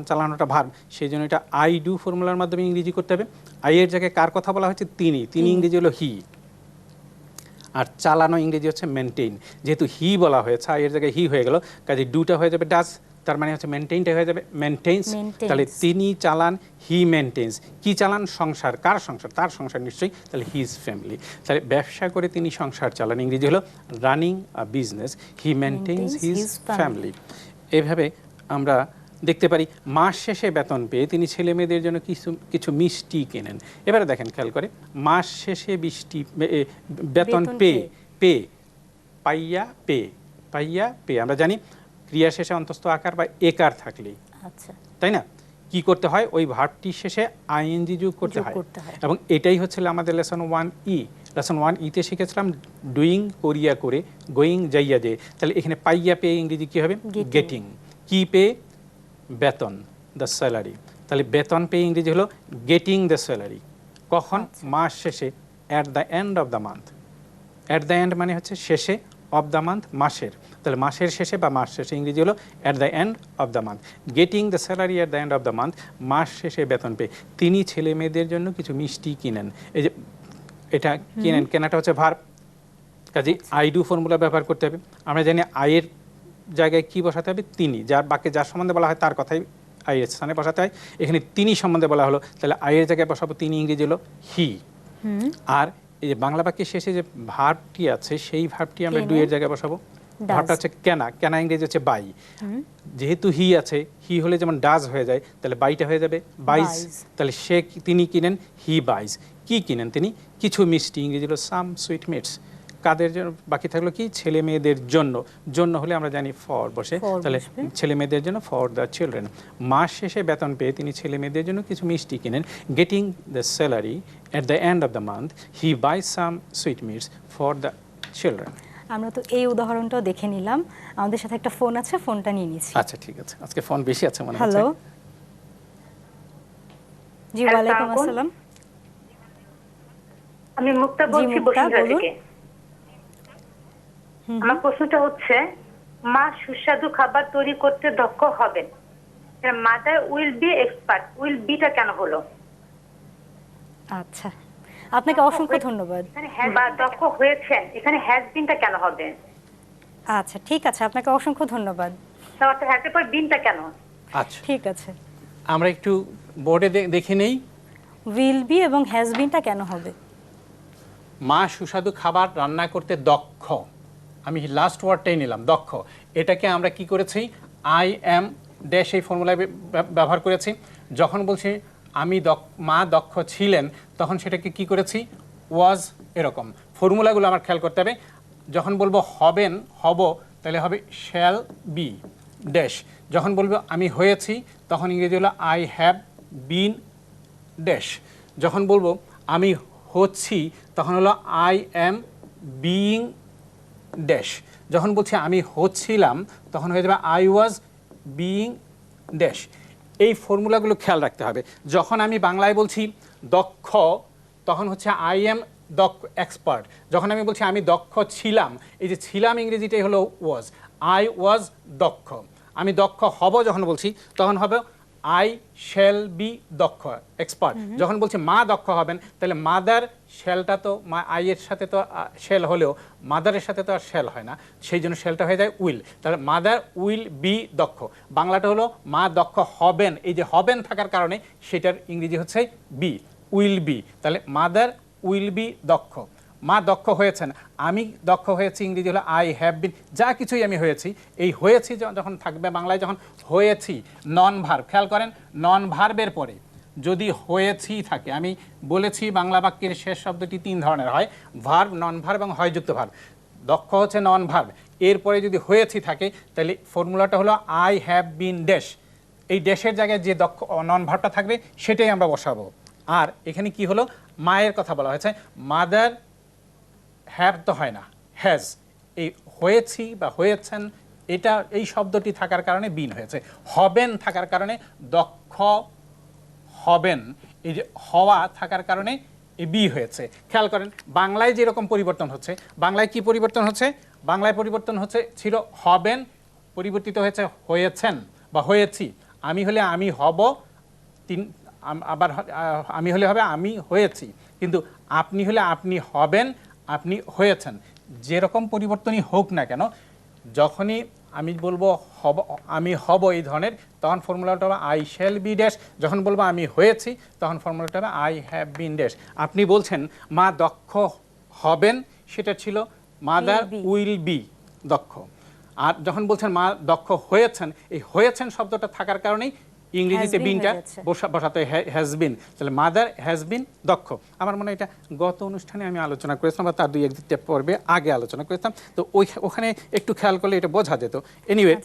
চালানোটা ভার্ব, সেই জন্য এটা আই ডু ফর্মুলার মাধ্যমে ইংরেজি করতে হবে। আই এর জায়গায় কার কথা বলা হচ্ছে? তিনি ইংরেজি হলো হি, আর চালানো ইংরেজি হচ্ছে মেনটেইন। যেহেতু হি বলা হয়েছে, আই এর জায়গায় হি হয়ে গেল, কাজে ডুটা হয়ে যাবে ডাজ, তার মানে হচ্ছে মেনটেইনটা হয়ে যাবে মেনটেইনস। তাহলে তিনি চালান, হি মেনটেইনস। কি চালান? সংসার। কার সংসার? তার সংসার নিশ্চয়ই, তাহলে হিজ ফ্যামিলি। তাহলে ব্যবসা করে তিনি সংসার চালান, ইংরেজি হলো running a business, he maintains his family. এভাবে আমরা দেখতে পারি মাস শেষে বেতন পেয়ে তিনি ছেলে মেয়েদের জন্য কিছু মিষ্টি কেনেন। এবারে দেখেন খেয়াল করে, মাস শেষে বেতন পাইয়া পে, আমরা জানি ক্রিয়া শেষে অন্তস্থ আকার বা একার থাকলেই, তাই না, কি করতে হয়? ওই ভার্বটির শেষে আইএনজি যোগ করতে হয়। এবং এটাই হচ্ছে আমাদের লেসন 1E। লেসন 1E-তে শিখেছিলাম ডুইং, করিয়া করে, গোয়িং, যাইয়া যে। তাহলে এখানে পাইয়া পে ইংরেজি কি হবে? গেটিং। কি পে? বেতন, দ্য স্যালারি। তাহলে বেতন পে ইংরেজি হলো গেটিং দ্য স্যালারি। কখন? মাস শেষে, at the end of the month. At the and মানে হচ্ছে শেষে, অফ দ্য মান্থ মাসের, তাহলে মাসের শেষে বা মাস শেষে ইংরেজি হলো at the end of the month. Getting the salary at the end of the month, মাস শেষে বেতন পেয়ে তিনি ছেলে মেয়েদের জন্য কিছু মিষ্টি কিনেন। এই যে এটা কেনাটা হচ্ছে ভার্ব, কাজে আই ডু ফর্মুলা ব্যবহার করতে হবে। আমরা জানি আয়ের জায়গায় কি বসাতে হবে? তিনি। যার সম্বন্ধে বলা হয় তার কথাই আয়ের স্থানে বসাতে হয়। এখানে তিনি সম্বন্ধে বলা হলো, তাহলে আয়ের জায়গায় বসাবো তিনি, ইংরেজি হলো হি। আর এই যে বাংলা বাক্যের শেষে যে ভার্বটি আছে সেই ভার্বটি আমরা ডু এর জায়গায় বসাবো। ভার্বটা হচ্ছে কেনা ইংরেজি হচ্ছে বাই। যেহেতু হি আছে, হি হলে যেমন ডাজ হয়ে যায়, তাহলে বাইটা হয়ে যাবে বাইজ। তাহলে তিনি কিনেন, হি বাইজ। কি কিনেন? তিনি কিছু মিষ্টি, ইংরেজি হলো সাম সুইট মিটস। কাদের জন্য? বাকি থাকলো কি? ছেলে মেয়েদের জন্য হলে আমরা জানি ফর বসে, তাহলে ছেলে মেয়েদের জন্য, ফর দ্য চিলড্রেন। মাস শেষে বেতন পেয়ে তিনি ছেলে মেয়েদের জন্য কিছু মিষ্টি কিনেন। Getting the salary at the end of the month, he বাইজ some sweet meets for the children. আমরা তো এই উদাহরণটাও দেখে নিলাম। আমাদের সাথে একটা ফোন আছে, ফোনটা নিয়ে নিচ্ছি। আচ্ছা ঠিক আছে, আজকে ফোন বেশি আছে মনে হচ্ছে। হ্যালো, জি ওয়ালাইকুম আসসালাম। আমি মুক্তা বলছি বসুন্ধরা থেকে। আমার প্রশ্নটা হচ্ছে, মা সুস্বাদু খাবার তৈরি করতে দক্ষ হবেন, mother will be expert, will beta কেন হলো? আচ্ছা, আপনাকে অসংখ্য ধন্যবাদ। বা দক্ষ হয়েছেন, এখানে হ্যাজ বিনটা কেন হবে? আচ্ছা ঠিক আছে, আপনাকে অসংখ্য ধন্যবাদ। তাহলে হ্যাজের পর বিনটা কেন? আচ্ছা ঠিক আছে, আমরা একটু বোর্ডে দেখে নেই উইল বি এবং হ্যাজ বিনটা কেন হবে। মা সুস্বাদু খাবার রান্না করতে দক্ষ, আমি লাস্ট ওয়ার্ডটাই নিলাম, দক্ষ। এটাকে আমরা কি করেছি? আই এম ড্যাশ এই ফর্মুলায় ব্যবহার করেছি। যখন বলছি মা দক্ষ ছিলেন, তখন সেটাকে কি করেছি? ওয়াজ। এরকম ফর্মুলাগুলো আমার খেয়াল করতে হবে। যখন বলবো হব, তাহলে হবে শ্যাল বি ড্যাশ। যখন বলবো আমি হয়েছি, তখন ইংরেজি হলো আই হ্যাভ বিন ড্যাশ। যখন বলবো আমি হচ্ছি, তখন হলো আই এম বিইং ড্যাশ। যখন বলছি আমি হচ্ছিলাম, তখন হয়ে যাবে আই ওয়াজ বিইং ড্যাশ। এই ফর্মুলাগুলো খেয়াল রাখতে হবে। যখন আমি বাংলায় বলছি দক্ষ, তখন হচ্ছে আই এম এক্সপার্ট। যখন আমি বলছি আমি দক্ষ ছিলাম, এই যে ছিলাম ইংরেজিটাই হলো ওয়াজ, আই ওয়াজ দক্ষ। আমি দক্ষ হব যখন বলছি তখন হবে আই শ্যাল বি দক্ষ এক্সপার্ট। যখন বলছি মা দক্ষ হবেন তাহলে মাদার শ্যালটা তো আই এর সাথে তো শ্যাল হলেও মাদারের সাথে তো আর শ্যাল হয় না, সেই জন্য শ্যালটা হয়ে যায় উইল। তাহলে মাদার উইল বি দক্ষ, বাংলাটা হলো মা দক্ষ হবেন। এই যে হবেন থাকার কারণে সেটার ইংরেজি হচ্ছে বি, উইল বি। তাহলে মাদার উইল বি দক্ষ, মা দক্ষ হয়েছেন। আমি দক্ষ হয়েছি ইংরেজি হলো আই হ্যাভ বিন, যা কিছুই আমি হয়েছি। এই হয়েছি যখন থাকবে বাংলায়, যখন হয়েছি নন ভার্ব, খেয়াল করেন নন ভার্বের পরে যদি হয়েছি থাকে, আমি বলেছি বাংলা বাক্যের শেষ শব্দটি 3 ধরনের হয়, ভার্ব, নন ভার্ব এবং হয়যুক্ত ভার্ব। দক্ষ হচ্ছে নন ভার্ব, এরপরে যদি হয়েছি থাকে তাহলে ফর্মুলাটা হলো আই হ্যাভ বিন ড্যাশ। এই ড্যাশের জায়গায় যে দক্ষ নন ভার্বটা থাকবে সেটাই আমরা বসাবো। আর এখানে কি হলো, মায়ের কথা বলা হয়েছে, মাদার হ্যাভ তো হয় না, হ্যাজ। এই হয়েছি বা হয়েছেন এটা এই শব্দটি থাকার কারণে বিন হয়েছে। হবেন থাকার কারণে দক্ষ হবেন, এই যে হওয়া থাকার কারণে এই বি হয়েছে। খেয়াল করেন বাংলায় যেরকম পরিবর্তন হচ্ছে, বাংলায় কি পরিবর্তন হচ্ছে, বাংলায় পরিবর্তন হচ্ছে ছিল হবেন, পরিবর্তিত হয়েছে হয়েছেন বা হয়েছি। আমি হলে আমি হব, আবার আমি হলে হবে আমি হয়েছি, কিন্তু আপনি হলে আপনি হবেন, আপনি হয়েছেন। যেরকম পরিবর্তনই হোক না কেন, যখনই আমি বলবো হব, আমি হব এই ধরনের, তখন ফর্মুলাটা হবে আই শ্যাল বি ড্যাশ। যখন বলবো আমি হয়েছি তখন ফর্মুলাটা হবে আই হ্যাভ বিন ড্যাশ। আপনি বলছেন মা দক্ষ হবেন, সেটা ছিল মাদার উইল বি দক্ষ। আর যখন বলছেন মা দক্ষ হয়েছেন, এই হয়েছেন শব্দটা থাকার কারণেই ইংরেজিতে বিনটা বসাতে হ্যাজ বিন। তাহলে মাদার হ্যাজ বিন দক্ষ। আমার মনে হয় এটা গত অনুষ্ঠানে আমি আলোচনা করেছিলাম বা তার 2-1 পর্বে আগে আলোচনা করেছিলাম, তো ওখানে একটু খেয়াল করলে এটা বোঝা যেত। এনিওয়ে,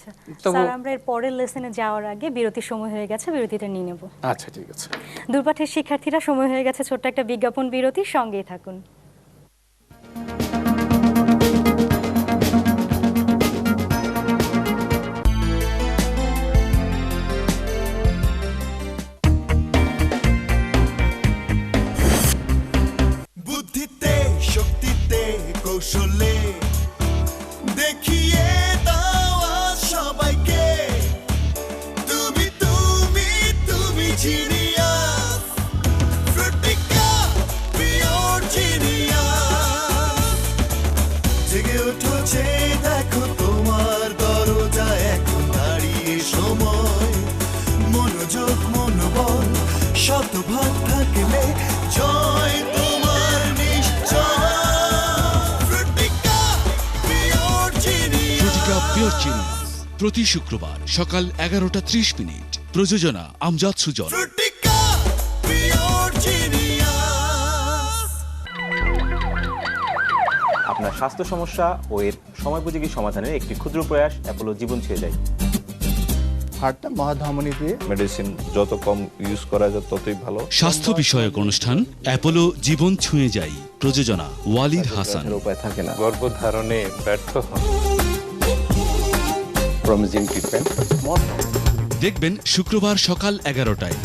তো আমরা এর পরের লেসনে যাওয়ার আগে বিরতির সময় হয়ে গেছে, বিরতিটা নিয়ে নেব। আচ্ছা ঠিক আছে। দূরপাঠের শিক্ষার্থীরা, সময় হয়ে গেছে ছোট্ট একটা বিজ্ঞাপন বিরতি, সঙ্গেই থাকুন। কৌশলে দেখিয়ে দাও সবাইকে, তুমি তুমি তুমি জিনিয়াস, ফ্রুটিকা পিওর জিনিয়াস। জেগে ওঠো, যে দেখো তোমার দরজা এখন দাঁড়িয়ে সময়, মনোযোগ মনোবল শতভাগ থাকলে জয় তোমার নিশ্চয়। প্রতি শুক্রবার সকাল 11:30, প্রযোজনা আমজাদ সুজন। আপনার স্বাস্থ্য সমস্যা ও এর সময়োপযোগী সমাধানের একটি ক্ষুদ্র প্রয়াস অ্যাপোলো জীবন ছুঁয়ে যায়। হাড়টা মহাধমনী দিয়ে মেডিসিন যত কম ইউজ করা যায় ততই ভালো। স্বাস্থ্য বিষয়ক অনুষ্ঠান অ্যাপোলো জীবন ছুঁয়ে যায়, প্রযোজনা ওয়ালিদ হাসান। উপায় থাকে না, গর্ভধারণে ব্যর্থ হন। প্রমিজিং ট্রিটমেন্ট দেখবেন শুক্রবার সকাল 11টায়।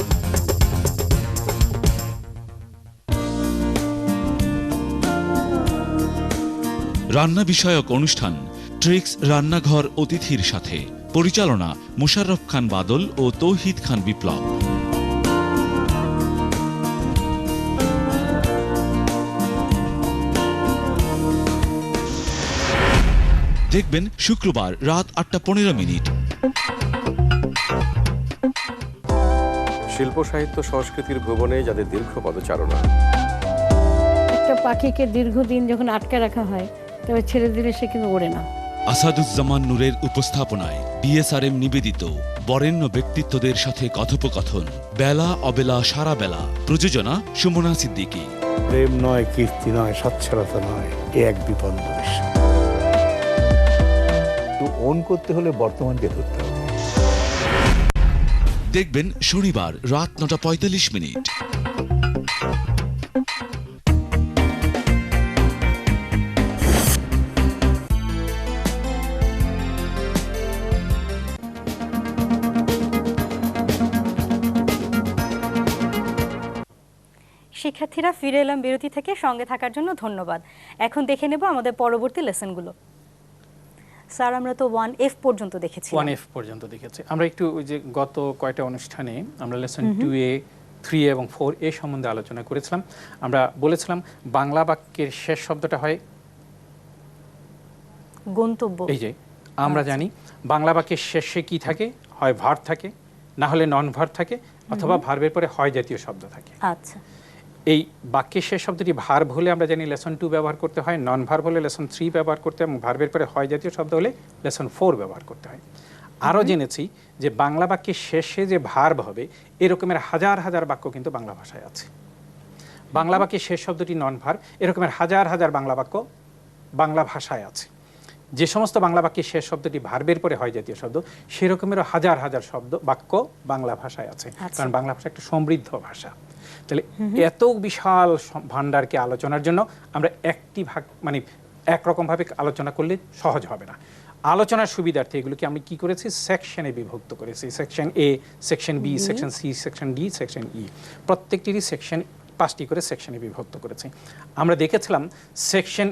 রান্না বিষয়ক অনুষ্ঠান ট্রিক্স রান্নাঘর অতিথির সাথে, পরিচালনা মোশাররফ খান বাদল ও তৌহিদ খান বিপ্লব। দেখবেন শুক্রবার রাত 8:15। শিল্প সাহিত্য সংস্কৃতির ভুবনে যাদের দীর্ঘ পদচারণা। একটা পাখিকে দীর্ঘদিন যখন আটকে রাখা হয় তবে ছেড়ে দিলে সে কিন্তু ওড়ে না। আসাদুজ্জামান নূরের উপস্থাপনায় বিএসআরএম নিবেদিত বরেণ্য ব্যক্তিত্বদের সাথে কথোপকথন, বেলা অবেলা সারা বেলা, প্রযোজনা সুমনা সিদ্দিকী। প্রেম নয়, কীর্তি নয়, সচ্ছলতা নয়, এ এক বিপন্ন বিষয়। ওন করতে হলে বর্তমানকে ধরতে হবে। দেখবেন শনিবার রাত 9:45। শিক্ষার্থীরা, ফিরে এলাম বিরতি থেকে। সঙ্গে থাকার জন্য ধন্যবাদ। এখন দেখে নেব আমাদের পরবর্তী লেসনগুলো। স্যার আমরা তো 1F পর্যন্ত দেখেছি। 1F পর্যন্ত দেখেছি আমরা। একটু ওই যে গত কয়টা অনুষ্ঠানে আমরা লেসন 2A 3A এবং 4A সম্বন্ধে আলোচনা করেছিলাম। আমরা বলেছিলাম বাংলা বাক্যের শেষ শব্দটা হয় গন্তব্য। এই যে আমরা জানি বাংলা বাক্যের শেষে কি থাকে, হয় ভার্ব থাকে, না হলে নন ভার্ব থাকে, অথবা ভার্বের পরে হয় জাতীয় শব্দ থাকে। আচ্ছা, এই বাক্যের শেষ শব্দটি ভার্ব হলে আমরা জানি লেসন 2 ব্যবহার করতে হয়, নন ভার্ব হলে লেসন 3 ব্যবহার করতে হয়, এবং ভার্বের পরে হয় জাতীয় শব্দ হলে লেসন 4 ব্যবহার করতে হয়। আরও জেনেছি যে বাংলা বাক্যের শেষে যে ভার্ব হবে এরকমের হাজার হাজার বাক্য কিন্তু বাংলা ভাষায় আছে। বাংলা বাক্যের শেষ শব্দটি নন ভার্ব, এরকমের হাজার হাজার বাংলা বাক্য বাংলা ভাষায় আছে। যে সমস্ত বাংলা বাক্যের শেষ শব্দটি ভার্বের পরে হয় জাতীয় শব্দ, সেরকমেরও হাজার হাজার শব্দ বাক্য বাংলা ভাষায় আছে। কারণ বাংলা ভাষা একটা সমৃদ্ধ ভাষা। তাহলে এত বিশাল ভান্ডারকে আলোচনার জন্য আমরা একটি ভাগ মানে একরকমভাবে আলোচনা করলে সহজ হবে না। আলোচনার সুবিধার্থে এগুলোকে আমি কি করেছি, সেকশনে বিভক্ত করেছি। Section A, section B, section C, section D, section E, প্রত্যেকটিরই সেকশন 5টি করে সেকশনে বিভক্ত করেছি। আমরা দেখেছিলাম সেকশন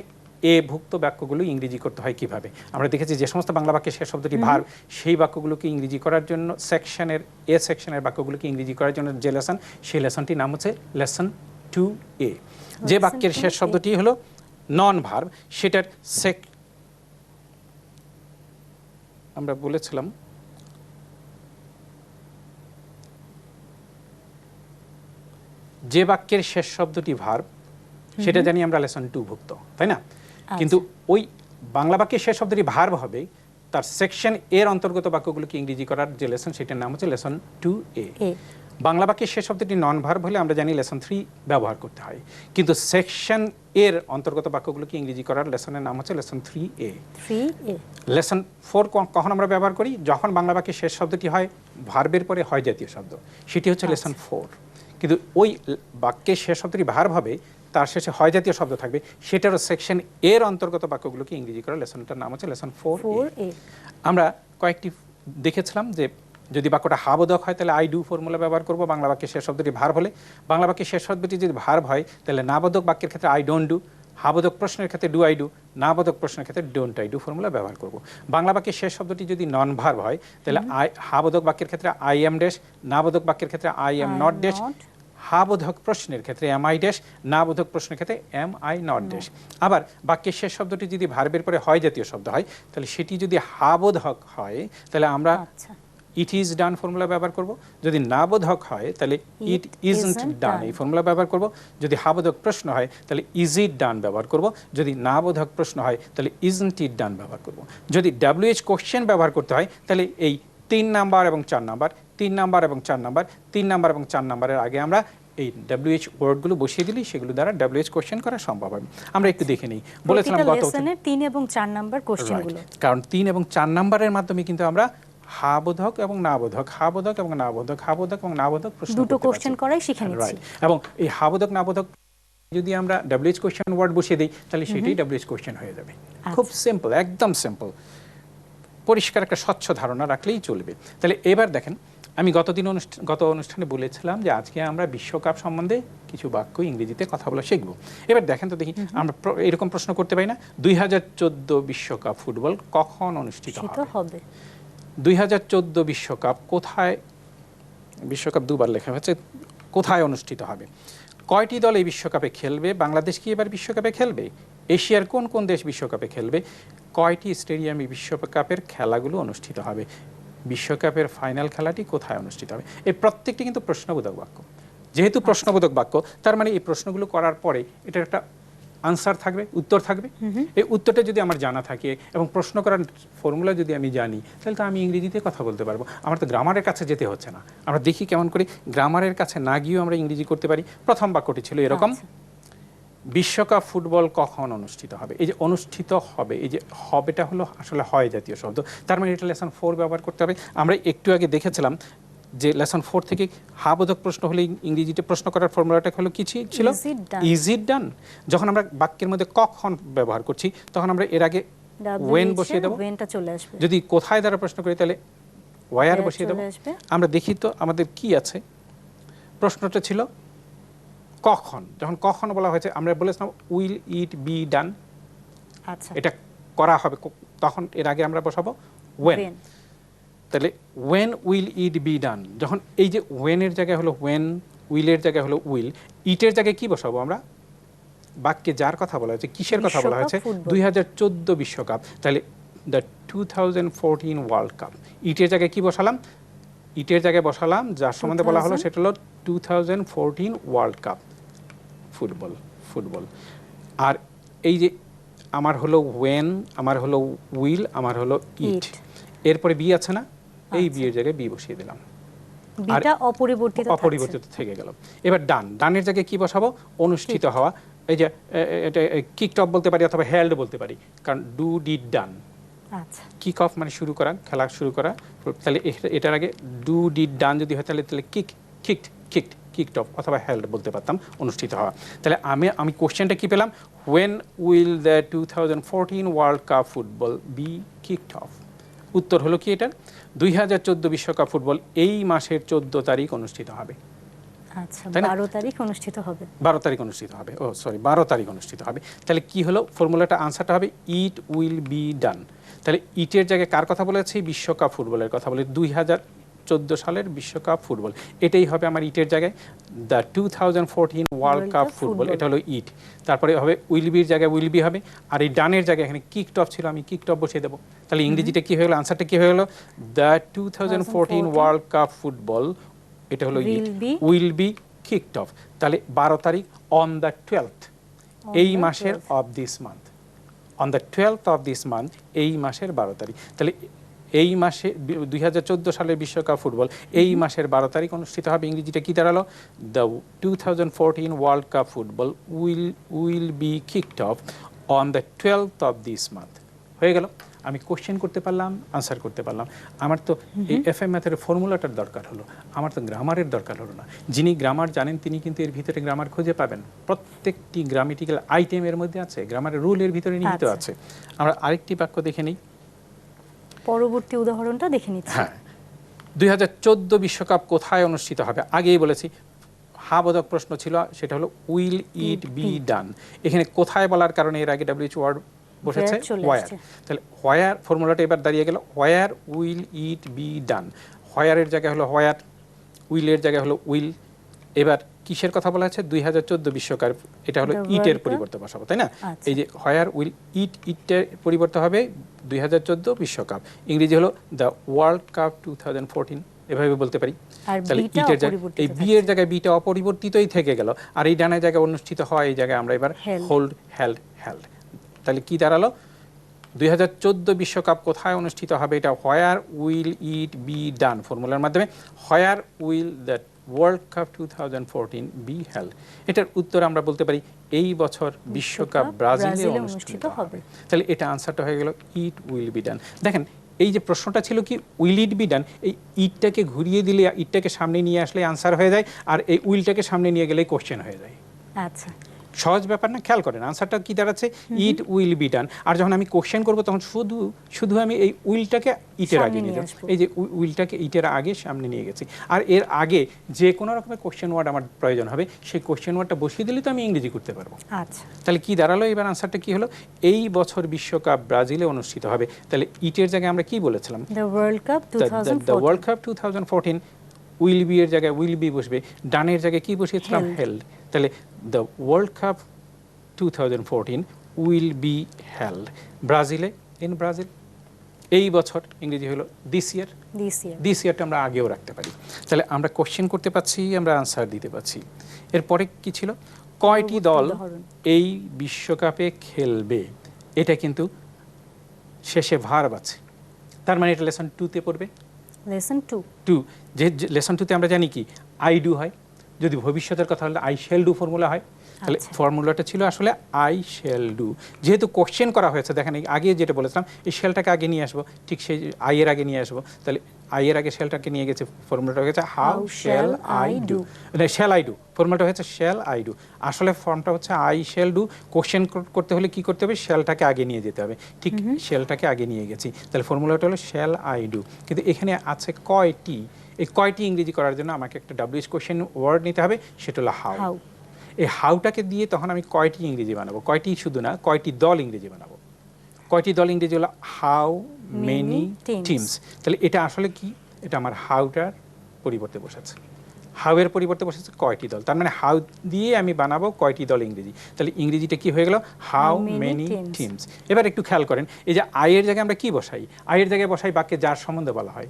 A ভুক্ত বাক্যগুলো ইংরেজি করতে হয় কিভাবে। আমরা দেখেছি যে সমস্ত বাংলা বাক্যের শেষ শব্দটি ভার্ব, সেই বাক্যগুলোকে ইংরেজি করার জন্য সেকশনের A সেকশনের বাক্যগুলোকে ইংরেজি করার জন্য যে লেসন, সেই লেসনটির নাম হচ্ছে লেসন 2A। যে বাক্যের শেষ শব্দটি হলো নন ভার্ব, সেটার আমরা বলেছিলাম যে বাক্যের শেষ শব্দটি ভার্ব সেটা জানি আমরা লেসন 2 ভুক্ত, তাই না? কিন্তু ওই বাংলা বাক্যের শেষ শব্দটি ভার্ব হবে, তার সেকশন এর অন্তর্গত বাক্যগুলোকে ইংরেজি করার যে লেসন সেটার নাম হচ্ছে লেসন 2A। বাংলা বাক্যের শেষ শব্দটি নন ভার্ব হলে আমরা জানি লেসন 3 ব্যবহার করতে হয়, কিন্তু সেকশন এর অন্তর্গত বাক্যগুলোকে ইংরেজি করার লেসনের নাম হচ্ছে লেসন 3A। লেসন 4 কখন আমরা ব্যবহার করি? যখন বাংলা বাক্যের শেষ শব্দটি হয় ভার্বের পরে হয় জাতীয় শব্দ, সেটি হচ্ছে লেসন 4। কিন্তু ওই বাক্যের শেষ শব্দটি ভার্ব হবে, তার শেষে হয় জাতীয় শব্দ থাকবে, সেটারও সেকশন এর অন্তর্গত বাক্যগুলোকে ইংরেজি করার লেসনটার নাম হচ্ছে লেসন 4A। আমরা কয়েকটি দেখেছিলাম যে যদি বাক্যটা হাবোধক হয় তাহলে আই ডু ফর্মুলা ব্যবহার করব। বাংলা বাক্যের শেষ শব্দটি ভার্ব হলে, বাংলা বাক্যের শেষ শব্দটি যদি ভার্ব হয় তাহলে নাবোধক বাক্যের ক্ষেত্রে আই ডোন্ট ডু, হাবোধক প্রশ্নের ক্ষেত্রে ডু আই ডু, নাবোধক প্রশ্নের ক্ষেত্রে ডোন্ট আই ডু ফর্মুলা ব্যবহার করব। বাংলা বাক্যের শেষ শব্দটি যদি নন ভার্ব হয় তাহলে হাবোধক বাক্যের ক্ষেত্রে আই এম ড্যাশ, নাবোধক বাক্যের ক্ষেত্রে আই এম নট ড্যাশ, হাবোধক প্রশ্নের ক্ষেত্রে এম আই ড্যাশ, নাবোধক প্রশ্নের ক্ষেত্রে এম আই নট ড্যাশ। আবার বাক্যের শেষ শব্দটি যদি ভার্বের পরে হয় জাতীয় শব্দ হয় তাহলে সেটি যদি হাবোধক হয় তাহলে আমরা ইট ইজ ডান ফর্মুলা ব্যবহার করব। যদি নাবোধক হয় তাহলে ইট ইজন্ট ডান এই ফর্মুলা ব্যবহার করব। যদি হাবোধক প্রশ্ন হয় তাহলে ইজ ইট ডান ব্যবহার করব। যদি নাবোধক প্রশ্ন হয় তাহলে ইজন্ট ইট ডান ব্যবহার করব। যদি WH কোশ্চেন ব্যবহার করতে হয় তাহলে এই 3 নাম্বার এবং 4 নাম্বার, 3 নাম্বার এবং 4 নাম্বার, 3 নাম্বার এবং 4 নাম্বারের আগে আমরা এই WH ওয়ার্ডগুলো বসিয়ে দিলেই সেগুলো দ্বারা WH কোশ্চেন করা সম্ভব হবে। আমরা একটু দেখে নিই। বলেছিলাম গত 3 এবং 4 নাম্বার কোশ্চেনগুলো, কারণ 3 এবং 4 নাম্বারের মাধ্যমে কিন্তু আমরা হাবোধক এবং নাবোধক, হাবোধক এবং নাবোধক, হাবোধক এবং নাবোধক প্রশ্ন দুটো কোশ্চেন করাই শিখে নিচ্ছি। এবং এই হাবোধক নাবোধক যদি আমরা WH কোশ্চেন ওয়ার্ড বসিয়ে দিই তাহলে সেটাই WH কোশ্চেন হয়ে যাবে। খুব সিম্পল, একদম সিম্পল, পরিষ্কার একটা স্বচ্ছ ধারণা রাখলেই চলবে। তাহলে এবার দেখেন, আমি গত অনুষ্ঠানে বলেছিলাম যে আজকে আমরা বিশ্বকাপ সম্বন্ধে কিছু বাক্য ইংরেজিতে কথা বলা শিখব। এবার দেখেন তো দেখি, আমরা এরকম প্রশ্ন করতে পারি না, 2014 বিশ্বকাপ ফুটবল কখন অনুষ্ঠিত হবে? 2014 বিশ্বকাপ কোথায়, বিশ্বকাপ দুবার লেখা হয়েছে, কোথায় অনুষ্ঠিত হবে? কয়টি দল এই বিশ্বকাপে খেলবে? বাংলাদেশ কি এবার বিশ্বকাপে খেলবে? এশিয়ার কোন কোন দেশ বিশ্বকাপে খেলবে? কয়টি স্টেডিয়ামে বিশ্বকাপের খেলাগুলো অনুষ্ঠিত হবে? বিশ্বকাপের ফাইনাল খেলাটি কোথায় অনুষ্ঠিত হবে? এই প্রত্যেকটি কিন্তু প্রশ্নবোধক বাক্য। যেহেতু প্রশ্নবোধক বাক্য, তার মানে এই প্রশ্নগুলো করার পরে এটার একটা আনসার থাকবে, উত্তর থাকবে। এই উত্তরটা যদি আমার জানা থাকে এবং প্রশ্ন করার ফর্মুলা যদি আমি জানি তাহলে তো আমি ইংরেজিতে কথা বলতে পারবো। আমার তো গ্রামারের কাছে যেতে হচ্ছে না। আমরা দেখি কেমন করে গ্রামারের কাছে না গিয়েও আমরা ইংরেজি করতে পারি। প্রথম বাক্যটি ছিল এরকম, বিশ্বকাপ ফুটবল কখন অনুষ্ঠিত হবে? এই যে অনুষ্ঠিত হবে, এই যে হবেটা হলো আসলে হয় জাতীয় শব্দ, তার মানে এটা লেসন 4 ব্যবহার করতে হবে। আমরা একটু আগে দেখেছিলাম যে লেসন 4 থেকে হাবোধক প্রশ্ন হলে ইংরেজিতে প্রশ্ন করার ফর্মুলাটা হলো কি ছিল? ইজ ইট ডান। যখন আমরা বাক্যের মধ্যে কখন ব্যবহার করছি তখন আমরা এর আগে ওয়েন বসিয়ে দেবো। যদি কোথায় দ্বারা প্রশ্ন করি তাহলে ওয়ার বসিয়ে দেবো। আমরা দেখি তো আমাদের কি আছে। প্রশ্নটা ছিল কখন। যখন কখন বলা হয়েছে আমরা বলেছিলাম উইল ইট বি ডান, এটা করা হবে, তখন এর আগে আমরা বসাবো ওয়েন। When। তাহলে when will it be done, যখন এই যে ওয়েনের জায়গায় হলো ওয়েন, উইলের জায়গায় হলো উইল, ইটের জায়গায় কি বসাবো আমরা? বাক্যে যার কথা বলা হয়েছে, কিসের কথা বলা হয়েছে? বিশ্বকাপ, ফুটবল। 2014 বিশ্বকাপ। তাহলে দ্য 2014 ওয়ার্ল্ড কাপ, ইটের জায়গায় কি বসালাম? ইটের জায়গায় বসালাম যার সম্বন্ধে বলা হলো 2000 সেটা হলো 2014 ওয়ার্ল্ড কাপ ফুটবল। আর এই যে আমার হলো ওয়েন, আমার হলো উইল, আমার হলো ইট, It। এরপরে বি আছে না, এই বি এর জায়গায় বি বসিয়ে দিলাম, বিটা অপরিবর্তিত থাকছে। অপরিবর্তিত থেকে গেল। এবার ডান, ডানের জায়গায় কি বসাবো? অনুষ্ঠিত হওয়া। এই যে এটা কিকড অফ বলতে পারি অথবা হেল্ড বলতে পারি, কারণ ডু ডিড ডান। আচ্ছা, কিক অফ মানে শুরু করা, খেলা শুরু করা। তাহলে এটার আগে ডু ডিড ডান যদি হয় তাহলে কিকড অফ অথবা হেল্ড বলতে পারতাম, অনুষ্ঠিত হওয়া। তাহলে আমি কোশ্চেনটা কি পেলাম? When will the 2014 world cup football be kicked off? উত্তর হলো কি এটার? 2014 বিশ্বকাপ ফুটবল এই মাসের 14 তারিখ অনুষ্ঠিত হবে। আচ্ছা, তাই না? 12 তারিখ অনুষ্ঠিত হবে। 12 তারিখ অনুষ্ঠিত হবে, 12 তারিখ অনুষ্ঠিত হবে। তাহলে কি হলো ফর্মুলাটা? আনসারটা হবে ইট উইল বি ডান। তাহলে ইটের জায়গায় কার কথা বলেছে? বিশ্বকাপ ফুটবলের কথা বলে, 2014 সালের বিশ্বকাপ ফুটবল, এটাই হবে আমার ইটের জায়গায়। দ্য 2014 ওয়ার্ল্ড কাপ ফুটবল, এটা হলো ইট। তারপরে হবে উইল বির জায়গায় উইল বি হবে, আর এই ডানের জায়গায় এখানে কিকড অফ ছিল, আমি কিকড অফ বসিয়ে দেবো। তাহলে ইংরেজিটা কি হয়ে গেলো? আনসারটা কি হয়ে গেলো? দ্য 2014 ওয়ার্ল্ড কাপ ফুটবল, এটা হলো ইট, উইল বি কিকড অফ। তাহলে 12 তারিখ, অন দ্য 12th, এই মাসের of this month, on the 12th of this month, এই মাসের 12 তারিখ। তাহলে এই মাসে 2014 সালের বিশ্বকাপ ফুটবল এই মাসের 12 তারিখ অনুষ্ঠিত হবে। ইংরেজিটা কি দাঁড়ালো? The 2014 world cup football will be kicked of on the 12th of this month. হয়ে গেল। আমি কোশ্চেন করতে পারলাম, আনসার করতে পারলাম। আমার তো এই এফএম ম্যাথের ফর্মুলাটার দরকার হলো, আমার তো গ্রামারের দরকার হলো না। যিনি গ্রামার জানেন তিনি কিন্তু এর ভিতরে গ্রামার খুঁজে পাবেন। প্রত্যেকটি গ্রামেটিক্যাল আইটেমের মধ্যে আছে, গ্রামারের রুলের ভিতরে নিহিত আছে। আমরা আরেকটি বাক্য দেখে নিই, পরবর্তী উদাহরণটা দেখে নিচ্ছি। হ্যাঁ, 2014 বিশ্বকাপ কোথায় অনুষ্ঠিত হবে? আগেই বলেছি, হাবোধক প্রশ্ন ছিল, সেটা হলো উইল ইট বি ডান। এখানে কোথায় বলার কারণে এর আগে ডব্লিউএইচ ওয়ার্ড বসেছে, হোয়ার। তাহলে হোয়ার ফর্মুলাটা এবার দাঁড়িয়ে গেল, হোয়ার উইল ইট বি ডান। হোয়ারের জায়গায় হলো হোয়ার, উইলের জায়গায় হলো উইল। এবার কিসের কথা বলা আছে? 2014 বিশ্বকাপ, এটা হলো ইটের পরিবর্তে বসাবো, তাই না? এই যে হোয়ার উইল ইটের পরিবর্তে হবে 2014 বিশ্বকাপ। ইংরেজি হলো দ্য ওয়ার্ল্ড কাপ 2014, এভাবে বলতে পারি। তাহলে ইটের জায়গায় এই বি এর জায়গায় বিটা অপরিবর্তিতই থেকে গেল, আর এই ডানের জায়গায় অনুষ্ঠিত হয় এই জায়গায় আমরা এবার হোল্ড হেল্ড। তাহলে কি দাঁড়ালো? 2014 বিশ্বকাপ কোথায় অনুষ্ঠিত হবে? এটা হোয়ার উইল ইট বি ডান ফর্মুলার মাধ্যমে, where will the world cup 2014 be held. এটার উত্তর আমরা বলতে পারি এই বছর বিশ্বকাপ ব্রাজিলে অনুষ্ঠিত হবে। তাহলে এটা আনসারটা হয়ে গেল ইট উইল বি ডান। দেখেন, এই যে প্রশ্নটা ছিল কি উইল ইট বি ডান, এই ইটটাকে ঘুরিয়ে দিলে, ইটটাকে সামনে নিয়ে আসলে আনসার হয়ে যায়, আর এই উইলটাকে সামনে নিয়ে গেলেই কোশ্চেন হয়ে যায়। আচ্ছা, সহজ ব্যাপার না? খেয়াল করেন আনসারটা কি দাঁড়াচ্ছে, ইট উইল বি ডান। আর যখন আমি কোশ্চেন করবো তখন শুধু আমি এই উইলটাকে ইটের আগে নিয়ে যাবো, এই যে উইলটাকে ইটের আগে সামনে নিয়ে গেছি। আর এর আগে যে কোনো রকমের কোশ্চেন ওয়ার্ড আমার প্রয়োজন হবে, সেই কোশ্চেন ওয়ার্ডটা বসিয়ে দিলে তো আমি ইংরেজি করতে পারবো। আচ্ছা, তাহলে কি দাঁড়ালো? এবার আনসারটা কি হলো? এই বছর বিশ্বকাপ ব্রাজিলে অনুষ্ঠিত হবে। তাহলে ইটের জায়গায় আমরা কি বলেছিলাম? The world cup 2014। The world cup 2014, will be এর জায়গায় উইল বি বসবে, ডানের জায়গায় কি বসিয়েছিলাম? হেল্ড। তাহলে the world cup 2014 will be held ব্রাজিলে, ইন ব্রাজিল। এই বছর ইংরেজি হলো দিস ইয়ার। দিস ইয়ারটা আমরা আগেও রাখতে পারি। তাহলে আমরা কোশ্চেন করতে পারছি, আমরা আনসার দিতে পারছি। এরপরে কি ছিল? কয়টি দল এই বিশ্বকাপে খেলবে? এটা কিন্তু শেষে ভার্ব আছে, তার মানে এটা লেসন 2-তে পড়বে। লেসন 2, যে লেসন 2-তে আমরা জানি কি আই ডু হয়, যদি ভবিষ্যতের কথা হলে আই শ্যাল ডু ফর্মুলা হয়। তাহলে ফর্মুলাটা ছিল আসলে আই শ্যাল ডু। যেহেতু কোশ্চেন করা হয়েছে, দেখেন আগে যেটা বলেছিলাম এই শ্যালটাকে আগে নিয়ে আসবো, ঠিক সেই আই এর আগে নিয়ে আসবো। তাহলে আই এর আগে শ্যালটাকে নিয়ে গেছে, ফর্মুলাটা হয়েছে how shall I do, shall I do, ফর্মুলাটা হচ্ছে শ্যাল আই ডু। আসলে ফর্মটা হচ্ছে আই শ্যাল ডু। কোশ্চেন করতে হলে কি করতে হবে? শ্যালটাকে আগে নিয়ে যেতে হবে, ঠিক শ্যালটাকে আগে নিয়ে গেছি। তাহলে ফর্মুলাটা হলো শ্যাল আই ডু। কিন্তু এখানে আছে কয়টি, এই কয়টি ইংরেজি করার জন্য আমাকে একটা ডাব্লিউএইচ কোশ্চেন ওয়ার্ড নিতে হবে, সেটা হলো হাউ। এই হাউটাকে দিয়ে তখন আমি কয়টি ইংরেজি বানাবো, কয়টি শুধু না, কয়টি দল ইংরেজি বানাবো। কয়টি দল ইংরেজি হলো হাউ মেনি teams. টিমস। তাহলে এটা আসলে কি, এটা আমার হাউটার পরিবর্তে বসেছে, হাউ এর পরিবর্তে বসেছে কয়টি দল, তার মানে হাউ দিয়ে আমি বানাবো কয়টি দল ইংরেজি। তাহলে ইংরেজিটা কি হয়ে গেল, হাউ মেনি teams. টিমস। এবার একটু খেয়াল করেন, এই যে আয়ের জায়গায় আমরা কি বসাই, আয়ের জায়গায় বসাই বাক্যে যার সম্বন্ধে বলা হয়,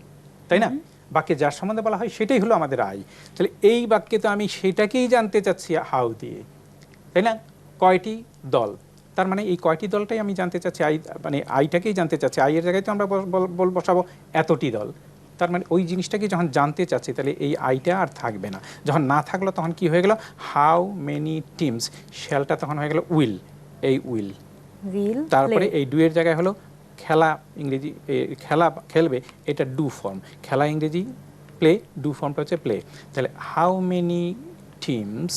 তাই না? বাক্যে যার সম্বন্ধে বলা হয় সেটাই হলো আমাদের আই। তাহলে এই বাক্যে তো আমি সেটাকেই জানতে চাচ্ছি হাউ দিয়ে, তাই না? কয়টি দল, তার মানে এই কয়টি দলটাই আমি জানতে চাচ্ছি, আই মানে আইটাকেই জানতে চাচ্ছি। আইয়ের জায়গায় তো আমরা বসাবো এতটি দল, তার মানে ওই জিনিসটাকে যখন জানতে চাচ্ছি তাহলে এই আইটা আর থাকবে না। যখন না থাকলো তখন কি হয়ে গেল, হাউ মেনি টিমস, শ্যালটা তখন হয়ে গেল উইল, এই উইল। তারপরে এই ডু এর জায়গায় হলো খেলা, ইংরেজি খেলা খেলবে, এটা ডু ফর্ম, খেলা ইংরেজি প্লে, ডু ফর্মটা হচ্ছে প্লে। তাহলে হাউ মেনি টিমস,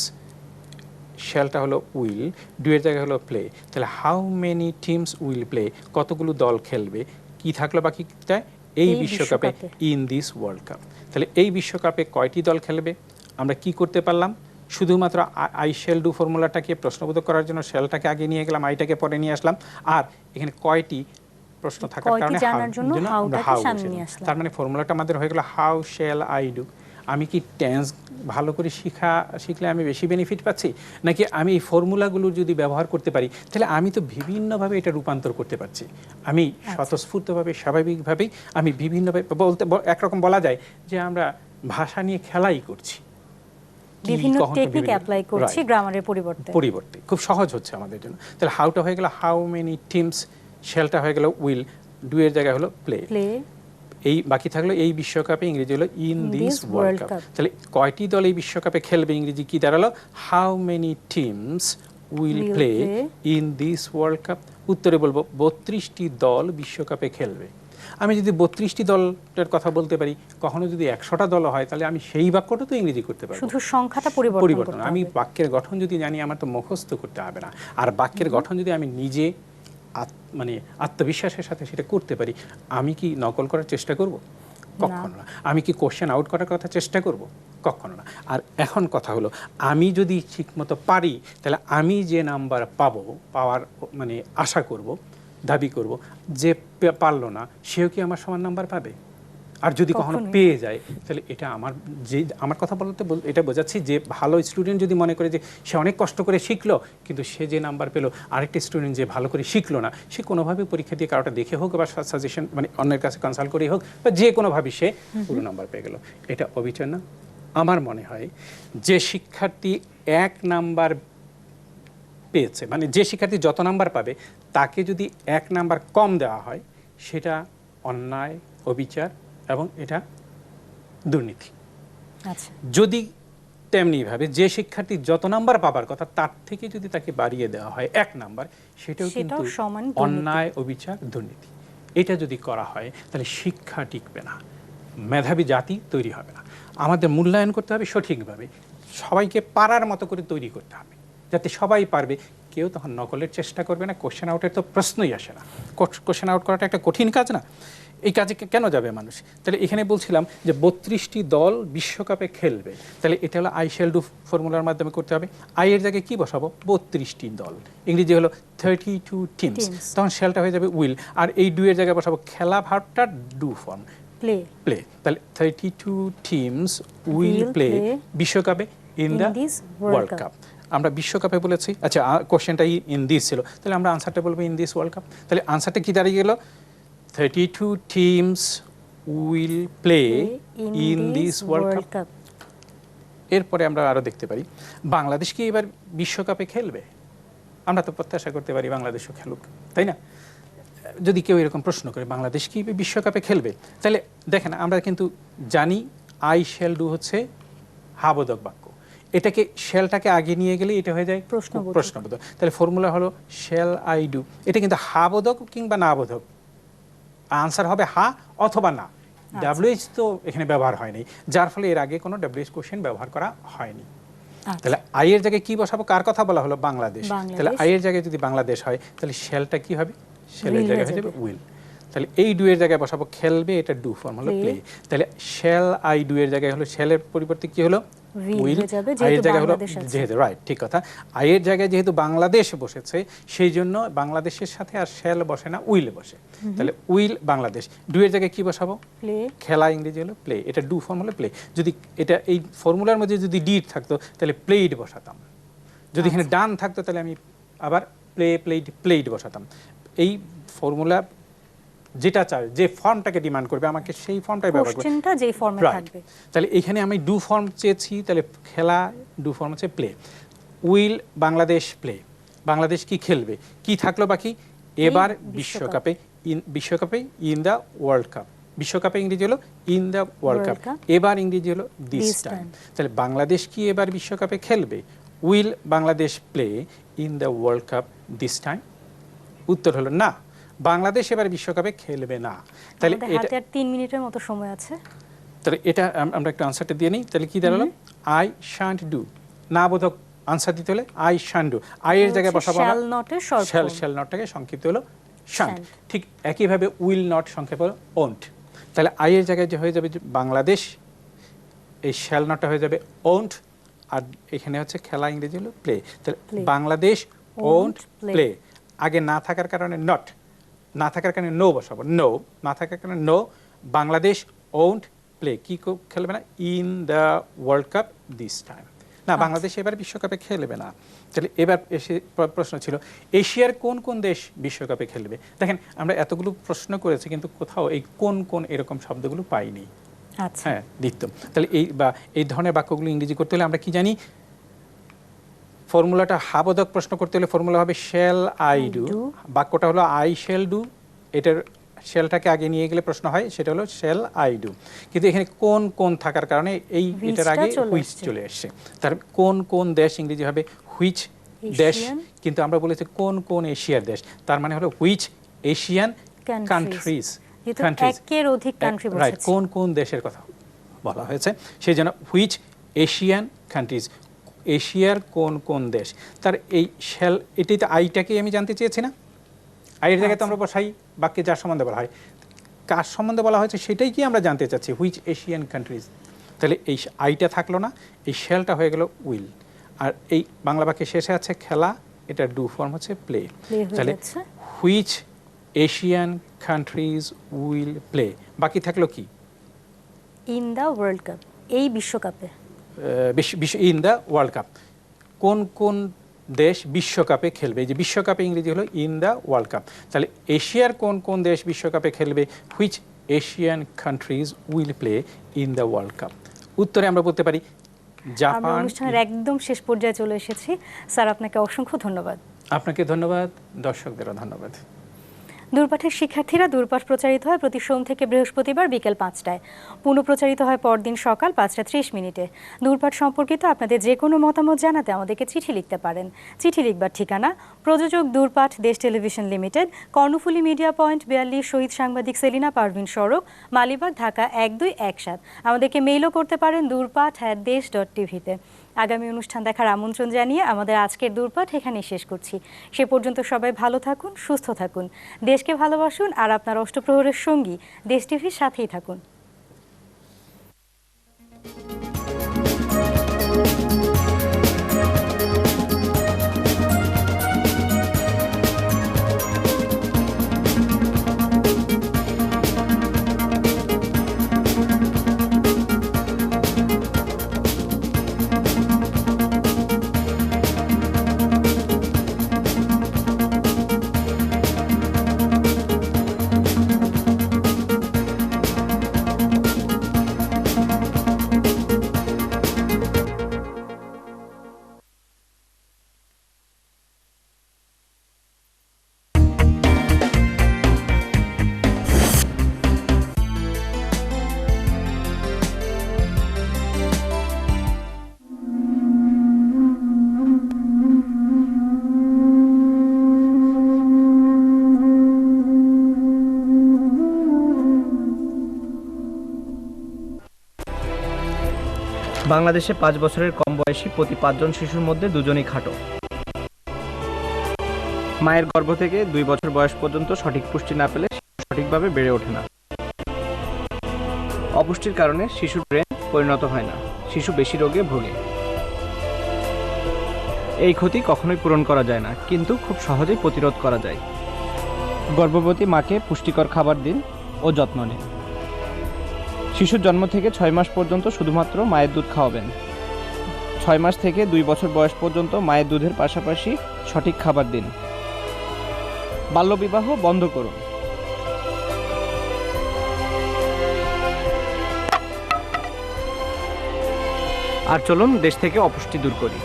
শ্যালটা হলো উইল, ডু এর জায়গায় হলো প্লে। তাহলে how many teams will play, কতগুলো দল খেলবে, কি থাকলো বাকিটা, এই বিশ্বকাপে, ইন দিস ওয়ার্ল্ড কাপ। তাহলে এই বিশ্বকাপে কয়টি দল খেলবে, আমরা কি করতে পারলাম, শুধুমাত্র আই শ্যাল ডু ফর্মুলাটাকে প্রশ্নবোধক করার জন্য শ্যালটাকে আগে নিয়ে গেলাম, আইটাকে পরে নিয়ে আসলাম, আর এখানে কয়টি প্রশ্ন থাকার কারণে আমরা হাউ বসিয়ে, তার মানে ফর্মুলাটা আমাদের হয়ে গেল হাউ শ্যাল আই ডু। আমি কি টেন্স ভালো করে শিখলে আমি বেশি বেনিফিট পাচ্ছি, নাকি আমি এই ফর্মুলাগুলো যদি ব্যবহার করতে পারি তাহলে আমি তো বিভিন্নভাবে এটা রূপান্তর করতে পারছি। আমি স্বতঃস্ফূর্তভাবে স্বাভাবিকভাবেই আমি বিভিন্নভাবে বলতে, একরকম বলা যায় যে আমরা ভাষা নিয়ে খেলাই করছি, বিভিন্ন টেকনিক অ্যাপ্লাই করছি গ্রামারের পরিবর্তে, খুব সহজ হচ্ছে আমাদের জন্য। তাহলে হাউটা হয়ে গেল হাউ মেনি টিমস, শ্যালটা হয়ে গেল উইল, ডু এর জায়গায় হলো প্লে, এই বাকি থাকলো এই বিশ্বকাপে, ইংরেজি হলো ইন দিস ওয়ার্ল্ড কাপ। তাহলে কয়টি দল এই বিশ্বকাপে খেলবে, ইংরেজি কি দাঁড়ালো, how many teams will play in this world cup. উত্তরে বলবো 32টি দল বিশ্বকাপে খেলবে। আমি যদি 32টি দলের কথা বলতে পারি, কখনো যদি 100টা দল হয় তাহলে আমি সেই বাক্যটা তো ইংরেজি করতে পারবো, শুধু সংখ্যাটা পরিবর্তন। আমি বাক্যের গঠন যদি জানি আমার তো মুখস্থ করতে হবে না। আর বাক্যের গঠন যদি আমি নিজে মানে আত্মবিশ্বাসের সাথে সেটা করতে পারি, আমি কি নকল করার চেষ্টা করব? কখনো না। আমি কি কোশ্চেন আউট করার কথা চেষ্টা করব? কখনো না। আর এখন কথা হলো, আমি যদি ঠিকমতো পারি তাহলে আমি যে নাম্বার পাওয়ার মানে আশা করব, দাবি করব, যে পারলো না সেও কি আমার সমান নাম্বার পাবে? আর যদি কখনো পেয়ে যায় তাহলে এটা আমার কথা বলতে এটা বোঝাচ্ছি যে ভালো স্টুডেন্ট যদি মনে করে যে সে অনেক কষ্ট করে শিখলো কিন্তু সে যে নাম্বার পেলো, আরেকটা স্টুডেন্ট যে ভালো করে শিখলো না, সে কোনোভাবে পরীক্ষা দিয়ে কারোটা দেখে হোক বা সাজেশন মানে অন্যের কাছে কনসাল্ট করে হোক বা যে কোনোভাবে সে পুরো নাম্বার পেয়ে গেল, এটা অবিচার না? আমার মনে হয় যে শিক্ষার্থী 1 নাম্বার পেয়েছে, মানে যে শিক্ষার্থী যত নাম্বার পাবে তাকে যদি 1 নাম্বার কম দেওয়া হয় সেটা অন্যায়, অবিচার এবং এটা দুর্নীতি। যদি তেমনিভাবে যে শিক্ষার্থী যত নাম্বার পাবার কথা তার থেকে যদি তাকে বাড়িয়ে দেওয়া হয় 1 নাম্বার, সেটাও কিন্তু অন্যায়, অবিচার, দুর্নীতি। এটা যদি করা হয় তাহলে শিক্ষা টিকবে না, মেধাবী জাতি তৈরি হবে না। আমাদের মূল্যায়ন করতে হবে সঠিকভাবে, সবাইকে পারার মতো করে তৈরি করতে হবে যাতে সবাই পারবে, কেউ তখন নকলের চেষ্টা করবে না। কোশ্চেন আউটের তো প্রশ্নই আসে না। কোশ্চেন আউট করাটা একটা কঠিন কাজ না? এই কাজে কেন যাবে মানুষ? তাহলে এখানে বলছিলাম যে 32টি দল বিশ্বকাপে খেলবে, তাহলে এটা হলো আই শ্যাল ডু ফর্মুলার মাধ্যমে করতে হবে। আই এর জায়গায় কি বসাবো? 32টি দল, ইংরেজি হলো 32 টিমস, তখন শ্যালটা হয়ে যাবে উইল, আর এই ডু এর জায়গায় বসাবো খেলা ভার্বটা ডু ফর্ম, প্লে। তাহলে 32 টিমস উইল প্লে বিশ্বকাপে ইন দ্য ওয়ার্ল্ড কাপ। আমরা বিশ্বকাপে বলেছি, আচ্ছা কোশ্চেনটা ইন দিস ছিল, তাহলে আমরা আনসারটা বলবো ইন দিস ওয়ার্ল্ড কাপ। তাহলে আনসারটা কি দাঁড়িয়ে গেল? 32 teams will play in this World Cup. এরপরে আমরা আরো দেখতে পারি বাংলাদেশ কি এবার বিশ্বকাপে খেলবে? আমরা তো প্রত্যাশা করতে পারি বাংলাদেশও খেলুক, তাই না? যদি কেউ এরকম প্রশ্ন করে বাংলাদেশ কি বিশ্বকাপে খেলবে, তাহলে দেখেন আমরা কিন্তু জানি আই শ্যাল ডু হচ্ছে হাবোধক বাক্য, এটাকে শ্যালটাকে আগে নিয়ে গেলে এটা হয়ে যায় প্রশ্নবোধক। তাহলে ফর্মুলা হলো শ্যাল আই ডু, এটা কিন্তু হাবোধক কিংবা না বোধক, আনসার হবে হা অথবা না। ডাব্লিউএইচ তো এখানে ব্যবহার হয়নি, যার ফলে এর আগে কোনো ডাব্লিউএইচ কোশ্চেন ব্যবহার করা হয়নি। তাহলে আই এর জায়গায় কি বসাবো? কার কথা বলা হলো? বাংলাদেশ। তাহলে আই এর জায়গায় যদি বাংলাদেশ হয় তাহলে শ্যালটা কি হবে? শ্যালের জায়গায় হয়ে যাবে উইল। তাহলে এই ডু এর জায়গায় বসাবো খেলবে, এটা ডু ফর্ম হলো প্লে। তাহলে শ্যাল আই ডু এর জায়গায় হলো শ্যালের পরিবর্তে কি হলো? will হয়ে যাবে, আয়ের যেহেতু জায়গায় হলো বাংলাদেশ আছে। যেহেতু রাইট ঠিক কথা, আয়ের জায়গায় যেহেতু বাংলাদেশ বসেছে সেই জন্য বাংলাদেশের সাথে আর শ্যাল বসে না, উইল বসে। তাহলে উইল বাংলাদেশ, ডু এর জায়গায় কি বসাবো? প্লে। খেলা ইংরেজি হলো প্লে, এটা ডু ফর্ম হলো প্লে। যদি এটা এই ফর্মুলার মধ্যে যদি ডিড থাকতো তাহলে প্লেড বসাতাম, যদি এখানে ডান থাকতো তাহলে আমি আবার প্লেড বসাতাম। এই ফর্মুলা যেটা চাই, যে ফর্মটাকে ডিমান্ড করবে আমাকে সেই ফর্মটাই ব্যবহার করব। কোশ্চেনটা যে ফর্মে Right. থাকবে। তাহলে এখানে আমি ডু ফর্ম চেয়েছি, তাহলে খেলা ডু ফর্ম হচ্ছে play. Will Bangladesh play, Bangladesh কি খেলবে, কি থাকলো বাকি? এবার বিশ্বকাপে, বিশ্বকাপে ইন দ্য ওয়ার্ল্ড কাপ, বিশ্বকাপে ইংরেজি হলো ইন দ্য ওয়ার্ল্ড কাপ, এবার ইংরেজি হলো দিস টাইম। তাহলে বাংলাদেশ কি এবার বিশ্বকাপে খেলবে? Will Bangladesh play in the world cup this time? উত্তর হলো না, বাংলাদেশ এবার বিশ্বকাপে খেলবে না। তাহলে আমাদের এটা হাতে আর 3 মিনিটের মতো সময় আছে। তাহলে এটা আমরা একটা আনসারটা দিয়ে নিই। তাহলে কি দাঁড়ালো? আই শান্ট ডু, না বোধক আনসার দিতে হলে আই শান্ট ডু, আই এর জায়গায় বসাবো শ্যাল নটের শর্ট ফর্ম। শ্যাল নটটাকে সংক্ষিপ্ত হলো শান্ট। ঠিক একইভাবে উইল নট সংক্ষেপ হলো ওন্ট। তাহলে আই এর জায়গায় যে হয়ে যাবে যে বাংলাদেশ, এই শ্যাল নটটা হয়ে যাবে ওন্ট, আর এখানে হচ্ছে খেলা ইংরেজি হলো প্লে। তাহলে বাংলাদেশ ওন্ট প্লে, আগে না থাকার কারণে নট, না থাকার কারণে নো বসাবো, নো, না থাকার কারণে নো, বাংলাদেশ ওন্ট প্লে, কি খেলবে না? In the world cup this time. না, বাংলাদেশ এবার বিশ্বকাপে খেলবে না। তাহলে এবার এসে প্রশ্ন ছিল এশিয়ার কোন কোন দেশ বিশ্বকাপে খেলবে। দেখেন আমরা এতগুলো প্রশ্ন করেছি কিন্তু কোথাও এই কোন কোন এরকম শব্দগুলো পাইনি। আচ্ছা, হ্যাঁ দিত। তাহলে এই ধরনের বাক্যগুলো ইংরেজি করতে হলে আমরা কি জানি? ফর্মুলাটা হাবোধক প্রশ্ন করতে হলে ফর্মুলা হবে শ্যাল আই ডু, বাক্যটা হলো আই শ্যাল ডু, এটার শ্যালটাকে আগে নিয়ে গেলে প্রশ্ন হয় সেটা হলো শ্যাল আই ডু। কিন্তু এখানে কোন কোন থাকার কারণে এই এটার আগে হুইচ চলে আসছে। তার কোন কোন দেশ ইংরেজি হবে হুইচ দেশ, কিন্তু আমরা বলেছি কোন কোন এশিয়ার দেশ, তার মানে হলো হুইচ এশিয়ান কান্ট্রিজ, একের অধিক কান্ট্রি বলছে, রাইট, কোন কোন দেশের কথা বলা হয়েছে সেই জন্য হুইচ এশিয়ান কান্ট্রিজ, এশিয়ার কোন কোন দেশ। তার এই শ্যাল, এটাতে আইটাকে আমি জানতে চেয়েছি না, আইয়ের জায়গায় তো আমরা বসাই বাক্যে যার সম্বন্ধে বলা হয়, কার সম্বন্ধে বলা হয়েছে সেটাই কি আমরা জানতে চাচ্ছি, হুইচ এশিয়ান কান্ট্রিজ। তাহলে এই আইটা থাকলো না, এই শ্যালটা হয়ে গেল উইল, আর এই বাংলা বাক্যে শেষে আছে খেলা, এটা ডু ফর্ম হচ্ছে প্লে। তাহলে which Asian countries will play, বাকি থাকলো কি? ইন দ্য ওয়ার্ল্ড কাপ, এই বিশ্বকাপে, ইন দ্য ওয়ার্ল্ড কাপ, কোন কোন দেশ বিশ্বকাপে খেলবে। এই যে বিশ্বকাপে ইংরেজি হলো ইন দ্য ওয়ার্ল্ড কাপ। তাহলে এশিয়ার কোন কোন দেশ বিশ্বকাপে খেলবে? Which Asian countries will play in the world cup. উত্তরে আমরা বলতে পারি জাপান। আমরা অনুষ্ঠানের একদম শেষ পর্যায়ে চলে এসেছি। স্যার আপনাকে অসংখ্য ধন্যবাদ। আপনাকে ধন্যবাদ, দর্শকদেরও ধন্যবাদ। দূরপাঠের শিক্ষার্থীরা দূরপাঠ প্রচারিত হয় প্রতি সোম থেকে বৃহস্পতিবার বিকেল 5টায়, পুনঃপ্রচারিত হয় পরদিন সকাল 5:30 দূরপাঠ সম্পর্কিত আপনাদের যে কোনো মতামত জানাতে আমাদেরকে চিঠি লিখতে পারেন। চিঠি লিখবার ঠিকানা প্রযোজক দূরপাঠ, দেশ television limited, Karnaphuli media point 42, শহীদ সাংবাদিক সেলিনা পারভিন সড়ক, মালিবাগ, ঢাকা 1217। আমাদেরকে মেইলও করতে পারেন durpat@desh.tv-তে। আগামী অনুষ্ঠান দেখার আমন্ত্রণ জানিয়ে আমাদের আজকের দূরপাঠ এখানেই শেষ করছি। সে পর্যন্ত সবাই ভালো থাকুন, সুস্থ থাকুন, দেশকে ভালোবাসুন, আর আপনার অষ্টপ্রহরের সঙ্গী দেশ টিভির সাথেই থাকুন। বাংলাদেশে 5 বছরের কম বয়সী প্রতি 5 জন শিশুর মধ্যে 2 জনই খাটো। মায়ের গর্ভ থেকে 2 বছর বয়স পর্যন্ত সঠিক পুষ্টি না পেলে সঠিকভাবে বেড়ে ওঠে না। অপুষ্টির কারণে শিশুর ব্রেন পরিণত হয় না। শিশু বেশি রোগে ভোগে। এই ক্ষতি কখনোই পূরণ করা যায় না, কিন্তু খুব সহজেই প্রতিরোধ করা যায়। গর্ভবতী মাকে পুষ্টিকর খাবার দিন ও যত্ন নিন। শিশুর জন্ম থেকে 6 মাস পর্যন্ত শুধুমাত্র মায়ের দুধ খাওয়াবেন। 6 মাস থেকে 2 বছর বয়স পর্যন্ত মায়ের দুধের পাশাপাশি সঠিক খাবার দিন। বাল্যবিবাহ বন্ধ করুন। আর চলুন দেশ থেকে অপুষ্টি দূর করি।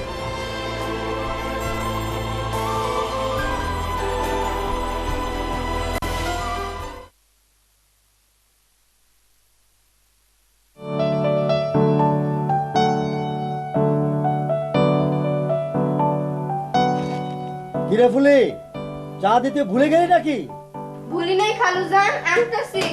কিরে ফুলি, চা দিতে ভুলে গেলি নাকি? ভুলি নাই খালুজান, আনতাছি।